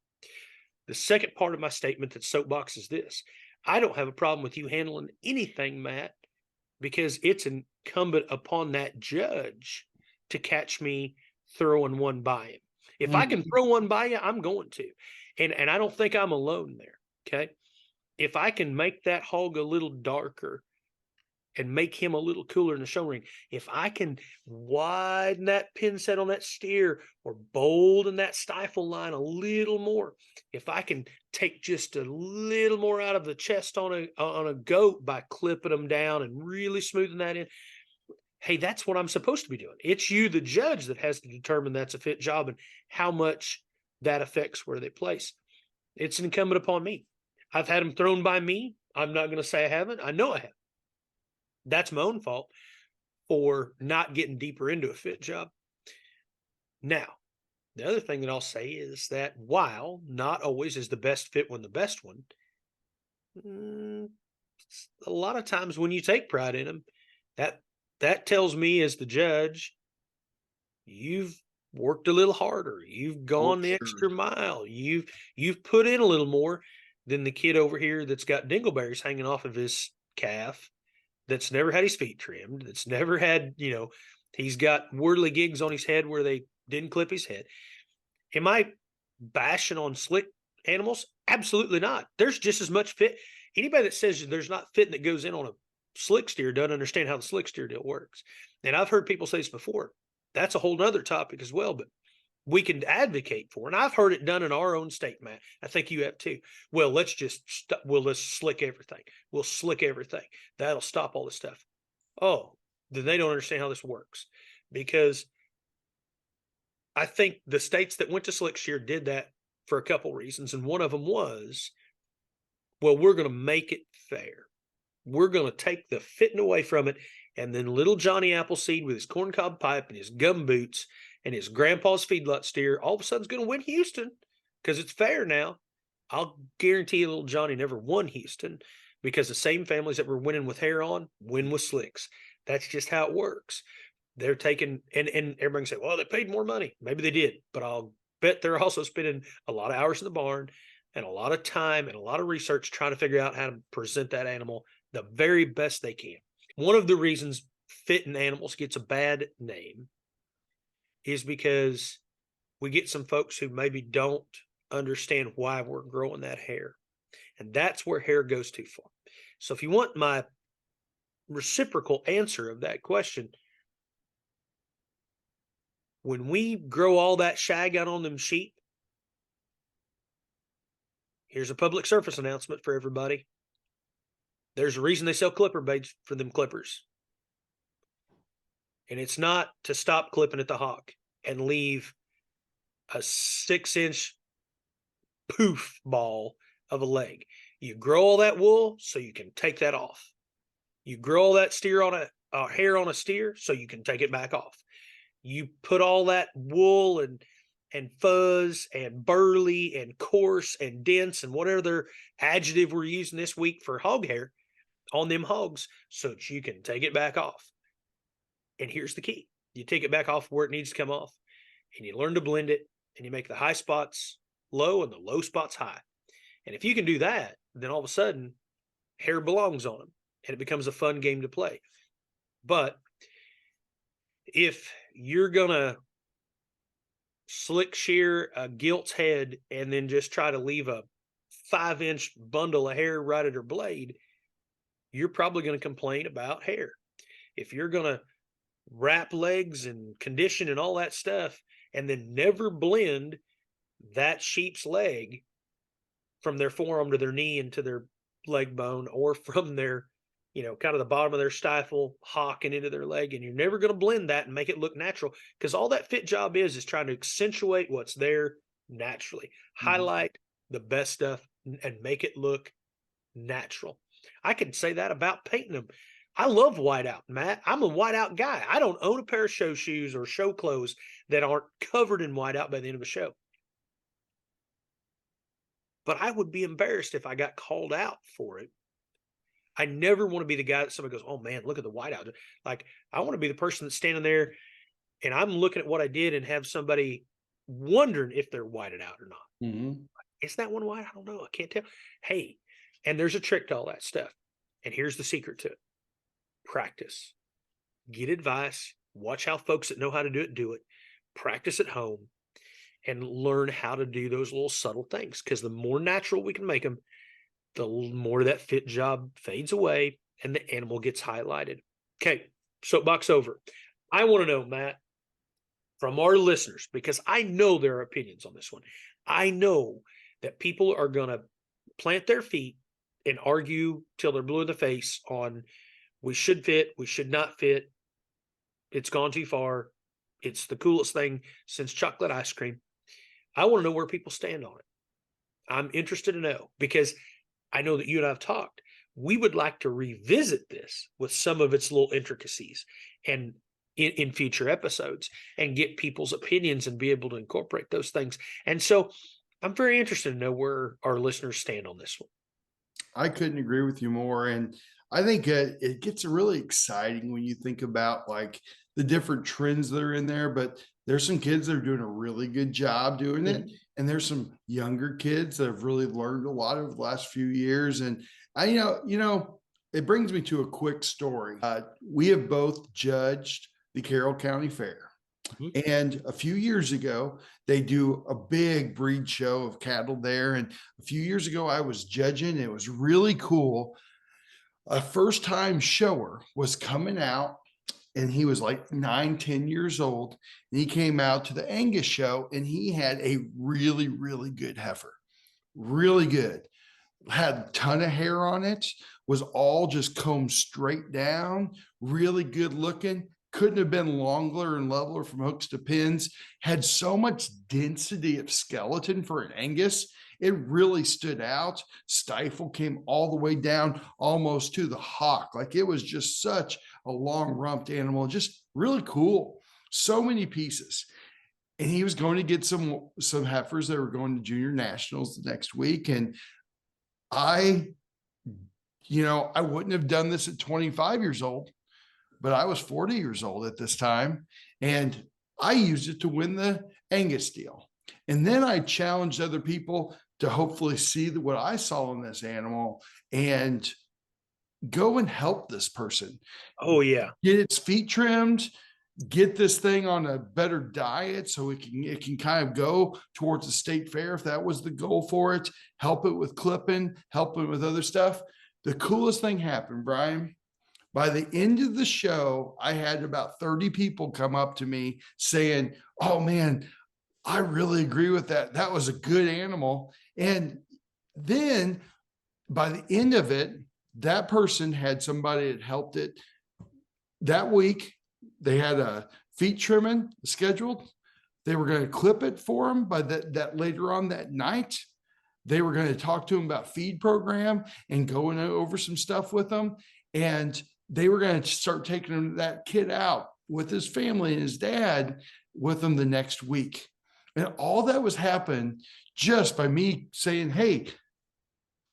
The second part of my statement that soapbox is this. I don't have a problem with you handling anything, Matt, because it's incumbent upon that judge to catch me throwing one by him. If I can throw one by you, I'm going to. And I don't think I'm alone there. Okay. If I can make that hog a little darker and make him a little cooler in the show ring, if I can widen that pin set on that steer or bolden that stifle line a little more, if I can take just a little more out of the chest on a goat by clipping them down and really smoothing that in, hey, that's what I'm supposed to be doing. It's you, the judge, that has to determine that's a fit job and how much that affects where they place. It's incumbent upon me. I've had them thrown by me. I'm not going to say I haven't. I know I have. That's my own fault for not getting deeper into a fit job. Now, the other thing that I'll say is that while not always is the best fit one the best one, a lot of times when you take pride in them, that tells me as the judge, you've worked a little harder. You've gone the extra mile. You've put in a little more than the kid over here that's got dingleberries hanging off of his calf, that's never had his feet trimmed, that's never had, he's got whirly gigs on his head where they didn't clip his head. Am I bashing on slick animals? Absolutely not. There's just as much fit. Anybody that says there's not fitting that goes in on a slick steer doesn't understand how the slick steer deal works. And I've heard people say this before. That's a whole nother topic as well, but we can advocate for. And I've heard it done in our own state, Matt. I think you have too. Well, let's slick everything. We'll slick everything. That'll stop all this stuff. Oh, then they don't understand how this works, because I think the states that went to slick shear did that for a couple reasons. And one of them was, well, we're going to make it fair. We're going to take the fitting away from it. And then little Johnny Appleseed with his corncob pipe and his gum boots and his grandpa's feedlot steer all of a sudden is going to win Houston because it's fair now. I'll guarantee you little Johnny never won Houston, because the same families that were winning with hair on win with slicks. That's just how it works. They're taking, and everybody can say, well, they paid more money. Maybe they did, but I'll bet they're also spending a lot of hours in the barn and a lot of time and a lot of research trying to figure out how to present that animal the very best they can. One of the reasons fitting animals gets a bad name is because we get some folks who maybe don't understand why we're growing that hair. And that's where hair goes too far. So if you want my reciprocal answer of that question, when we grow all that shag out on them sheep, here's a public service announcement for everybody. There's a reason they sell clipper baits for them clippers. And it's not to stop clipping at the hock and leave a 6-inch poof ball of a leg. You grow all that wool so you can take that off. You grow all that steer on a hair on a steer so you can take it back off. You put all that wool and fuzz and burly and coarse and dense and whatever other adjective we're using this week for hog hair on them hogs so that you can take it back off. And here's the key. You take it back off where it needs to come off, and you learn to blend it, and you make the high spots low and the low spots high. And if you can do that, then all of a sudden hair belongs on them and it becomes a fun game to play. But if you're going to slick shear a gilt's head and then just try to leave a 5-inch bundle of hair right at her blade, you're probably going to complain about hair. If you're going to wrap legs and condition and all that stuff and then never blend that sheep's leg from their forearm to their knee and to their leg bone, or from their, kind of the bottom of their stifle hock and into their leg, and you're never going to blend that and make it look natural, because all that fit job is trying to accentuate what's there naturally, highlight the best stuff and make it look natural. I can say that about painting them. I love whiteout, Matt. I'm a whiteout guy. I don't own a pair of show shoes or show clothes that aren't covered in whiteout by the end of a show. But I would be embarrassed if I got called out for it. I never want to be the guy that somebody goes, oh man, look at the whiteout. Like, I want to be the person that's standing there and I'm looking at what I did and have somebody wondering if they're whited out or not. Mm-hmm. Is that one white? I don't know. I can't tell. Hey, and there's a trick to all that stuff. And here's the secret to it. Practice. Get advice. Watch how folks that know how to do it. Practice at home and learn how to do those little subtle things. Because the more natural we can make them, the more that fit job fades away and the animal gets highlighted. Okay, soapbox over. I want to know, Matt, from our listeners, because I know there are opinions on this one. I know that people are going to plant their feet and argue till they're blue in the face on we should fit, we should not fit. It's gone too far. It's the coolest thing since chocolate ice cream. I want to know where people stand on it. I'm interested to know, because I know that you and I have talked. We would like to revisit this with some of its little intricacies and in future episodes and get people's opinions and be able to incorporate those things. And so I'm very interested to know where our listeners stand on this one. I couldn't agree with you more. And I think it gets really exciting when you think about like the different trends that are in there, but there's some kids that are doing a really good job doing it. And there's some younger kids that have really learned a lot over the last few years. And I, it brings me to a quick story. We have both judged the Carroll County Fair. And a few years ago, they do a big breed show of cattle there. And a few years ago, I was judging. It was really cool. A first time shower was coming out, and he was like 9, 10 years old. And he came out to the Angus show, and he had a really, really good heifer, really good. Had a ton of hair on it, was all just combed straight down, really good looking. Couldn't have been longer and leveler from hooks to pins. Had so much density of skeleton for an Angus. It really stood out. Stifle came all the way down almost to the hock. Like it was just such a long rumped animal, just really cool. So many pieces. And he was going to get some heifers that were going to junior nationals the next week. And I, I wouldn't have done this at 25 years old, but I was 40 years old at this time. And I used it to win the Angus deal. And then I challenged other people to hopefully see what I saw in this animal and go and help this person. Oh yeah. Get its feet trimmed, get this thing on a better diet so it can kind of go towards the state fair if that was the goal for it. Help it with clipping, help it with other stuff. The coolest thing happened, Brian. By the end of the show, I had about 30 people come up to me saying, "Oh man, I really agree with that. That was a good animal." And then by the end of it, that person had somebody that helped it that week. They had a feet trimming scheduled. They were going to clip it for him by that later on that night. They were going to talk to him about feed program and going over some stuff with them. And they were going to start taking that kid out with his family and his dad with them the next week. And all that was happened just by me saying, "Hey,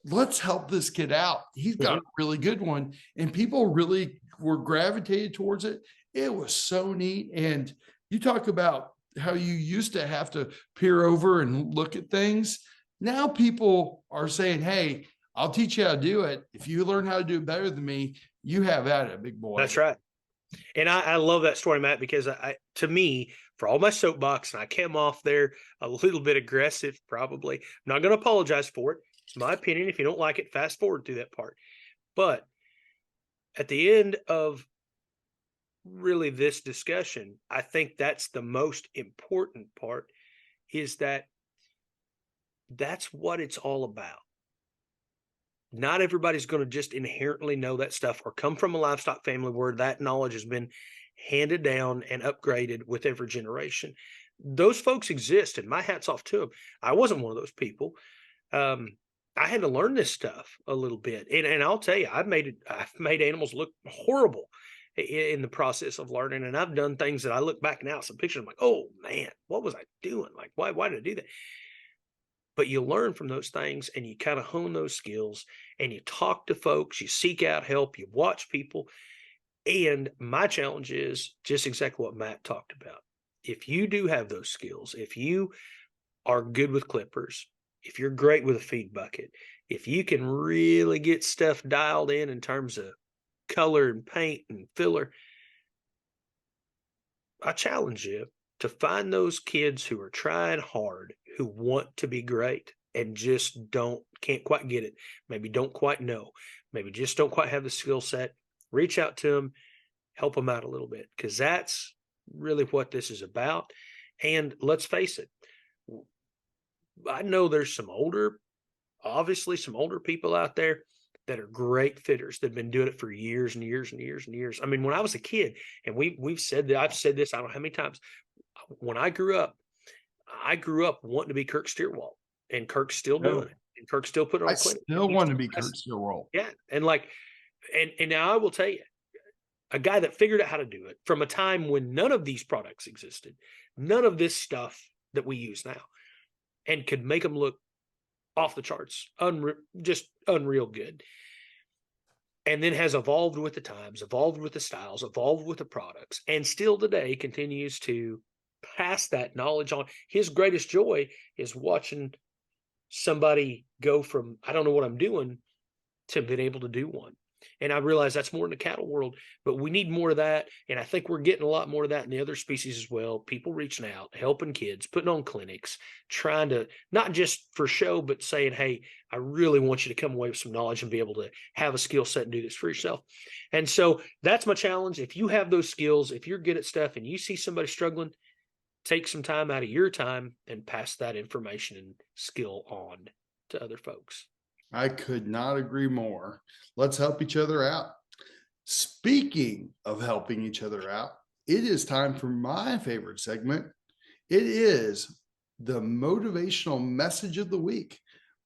let's help this kid out. He's got a really good one." And people really were gravitated towards it. It was so neat. And you talk about how you used to have to peer over and look at things. Now people are saying, "Hey, I'll teach you how to do it. If you learn how to do it better than me, you have at it, big boy." That's right. And I love that story, Matt, because to me, for all my soapbox, and I came off there a little bit aggressive, probably. I'm not going to apologize for it. It's my opinion. If you don't like it, fast forward through that part. But at the end of really this discussion, I think that's the most important part, is that that's what it's all about. Not everybody's going to just inherently know that stuff or come from a livestock family where that knowledge has been handed down and upgraded with every generation. Those folks exist, and my hat's off to them. I wasn't one of those people. I had to learn this stuff a little bit, and I'll tell you, I've made animals look horrible in the process of learning, and I've done things that I look back now, some pictures, I'm like, "Oh man, what was I doing? Like, why did I do that?" But you learn from those things, and you kind of hone those skills, and you talk to folks, you seek out help, you watch people. And my challenge is just exactly what Matt talked about. If you do have those skills, if you are good with clippers, if you're great with a feed bucket, if you can really get stuff dialed in terms of color and paint and filler, I challenge you to find those kids who are trying hard, who want to be great and just can't quite get it. Maybe don't quite know. Maybe just don't quite have the skill set. Reach out to them, help them out a little bit, because that's really what this is about. And let's face it, I know there's obviously some older people out there that are great fitters that have been doing it for years and years and years and years. I mean, when I was a kid, and we've said that, I've said this, I don't know how many times. When I grew up wanting to be Kirk Steerwalt, and Kirk's still doing it, and Kirk's still putting on I clinic. still want to be Kurt Stillwell. Yeah, and and now I will tell you, a guy that figured out how to do it from a time when none of these products existed, none of this stuff that we use now, and could make them look off the charts, just unreal good. And then has evolved with the times, evolved with the styles, evolved with the products, and still today continues to pass that knowledge on. His greatest joy is watching somebody go from, "I don't know what I'm doing," to being able to do one. And I realize that's more in the cattle world, but we need more of that. And I think we're getting a lot more of that in the other species as well. People reaching out, helping kids, putting on clinics, trying to not just for show, but saying, hey, I really want you to come away with some knowledge and be able to have a skill set and do this for yourself. And so that's my challenge. If you have those skills, if you're good at stuff and you see somebody struggling, take some time out of your time and pass that information and skill on to other folks. I could not agree more. Let's help each other out. Speaking of helping each other out, it is time for my favorite segment. It is the motivational message of the week.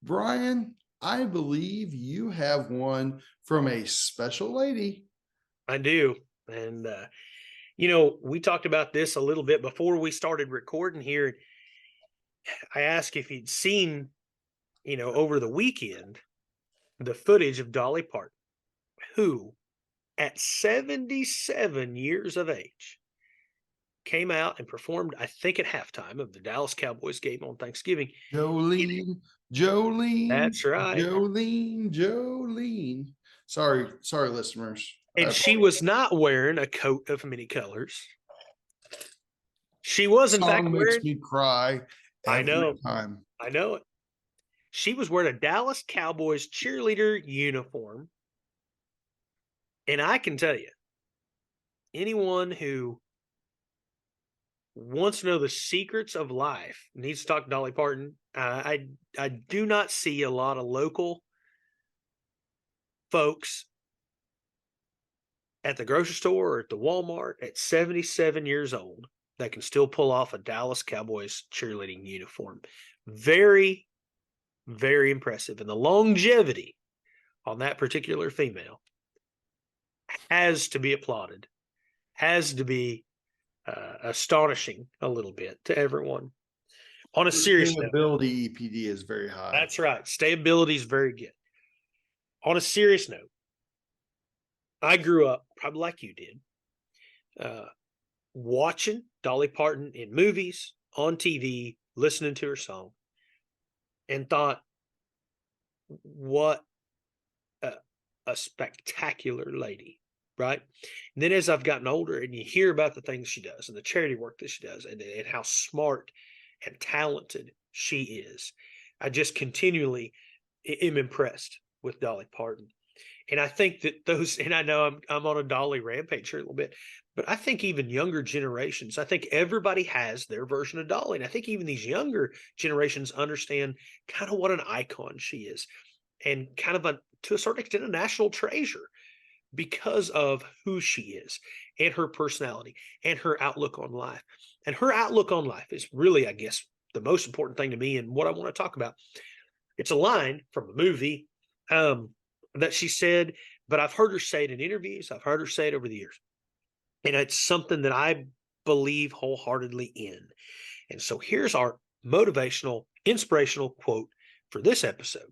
Bryan, I believe you have one from a special lady. I do. And, we talked about this a little bit before we started recording here. I asked if he'd seen, over the weekend, the footage of Dolly Parton, who at 77 years of age came out and performed, I think, at halftime of the Dallas Cowboys game on Thanksgiving. Jolene, Jolene, That's right. Jolene, Jolene. Sorry, listeners. And she was not wearing a coat of many colors. She was, in fact, Song makes me cry every time. I know it. She was wearing a Dallas Cowboys cheerleader uniform. And I can tell you, anyone who wants to know the secrets of life needs to talk to Dolly Parton. I do not see a lot of local folks at the grocery store or at the Walmart at 77 years old that can still pull off a Dallas Cowboys cheerleading uniform. Very, very impressive. And the longevity on that particular female has to be applauded, has to be astonishing a little bit to everyone. On a serious note, stability EPD is very high. That's right. Stability is very good. On a serious note, I grew up probably like you did, watching Dolly Parton in movies, on TV, listening to her song, and thought, what a spectacular lady, right? And then as I've gotten older and you hear about the things she does and the charity work that she does and how smart and talented she is, I just continually am impressed with Dolly Parton. And I think that those, and I know I'm on a Dolly rampage here a little bit, but I think even younger generations, I think everybody has their version of Dolly. And I think even these younger generations understand kind of what an icon she is and kind of to a certain extent, a national treasure because of who she is and her personality and her outlook on life. And her outlook on life is really, I guess, the most important thing to me and what I want to talk about. It's a line from a movie that she said, but I've heard her say it in interviews. I've heard her say it over the years. And it's something that I believe wholeheartedly in. And so here's our motivational, inspirational quote for this episode.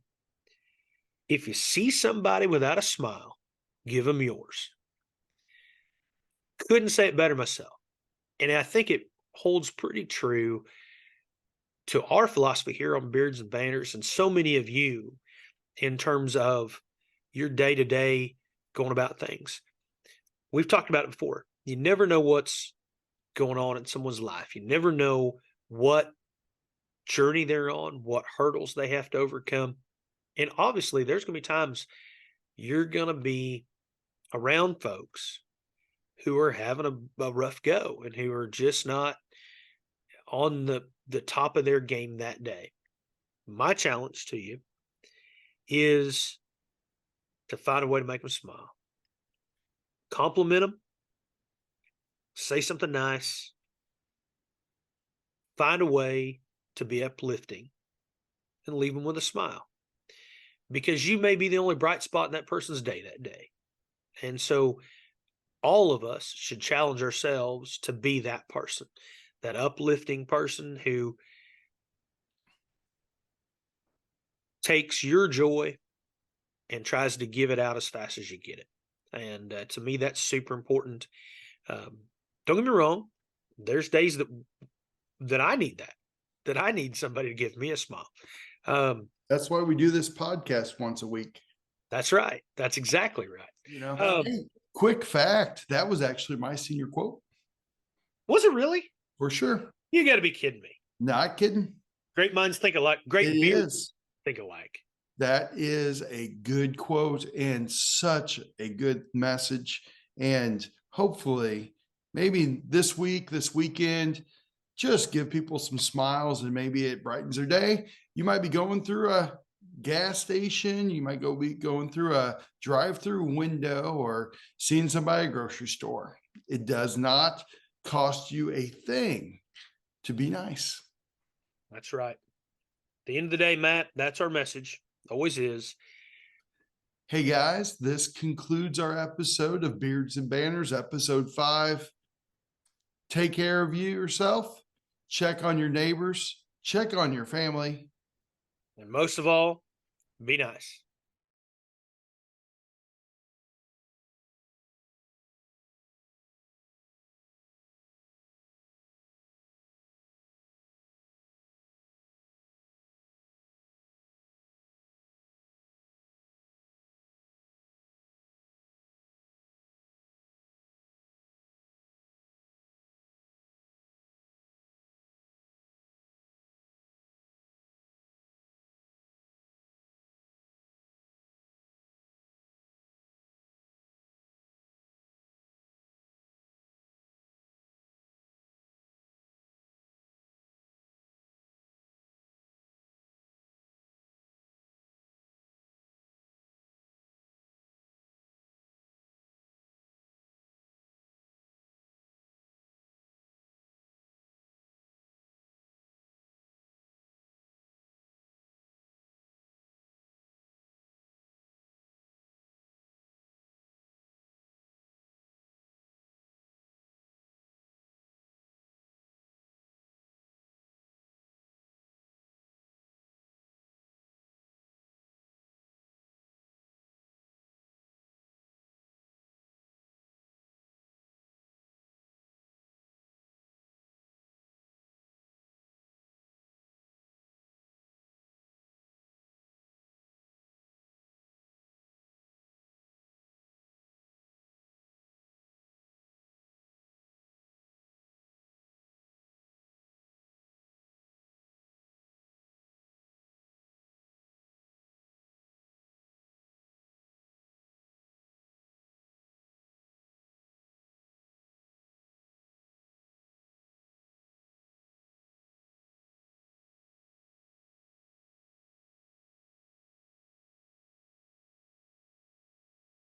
If you see somebody without a smile, give them yours. Couldn't say it better myself. And I think it holds pretty true to our philosophy here on Beards and Banners and so many of you in terms of your day-to-day going about things. We've talked about it before. You never know what's going on in someone's life. You never know what journey they're on, what hurdles they have to overcome. And obviously, there's going to be times you're going to be around folks who are having a rough go and who are just not on the top of their game that day. My challenge to you is to find a way to make them smile. Compliment them. Say something nice. Find a way to be uplifting and leave them with a smile. Because you may be the only bright spot in that person's day that day. And so all of us should challenge ourselves to be that person, that uplifting person who takes your joy and tries to give it out as fast as you get it. And to me, that's super important. Don't get me wrong. There's days that I need that I need somebody to give me a smile. That's why we do this podcast once a week. That's right. That's exactly right. Um, Hey, quick fact. That was actually my senior quote was it really? for sure. You got to be kidding me. Not kidding. Great minds think alike. Great It beards is. think alike. That is a good quote and such a good message. And hopefully, maybe this week, this weekend, just give people some smiles and maybe it brightens their day. You might be going through a gas station, you might be going through a drive-through window or seeing somebody at a grocery store. It does not cost you a thing to be nice. That's right. At the end of the day, Matt, that's our message. Always is. Hey guys, this concludes our episode of Beards and Banners, episode 5. Take care of yourself, check on your neighbors, check on your family. And most of all, be nice.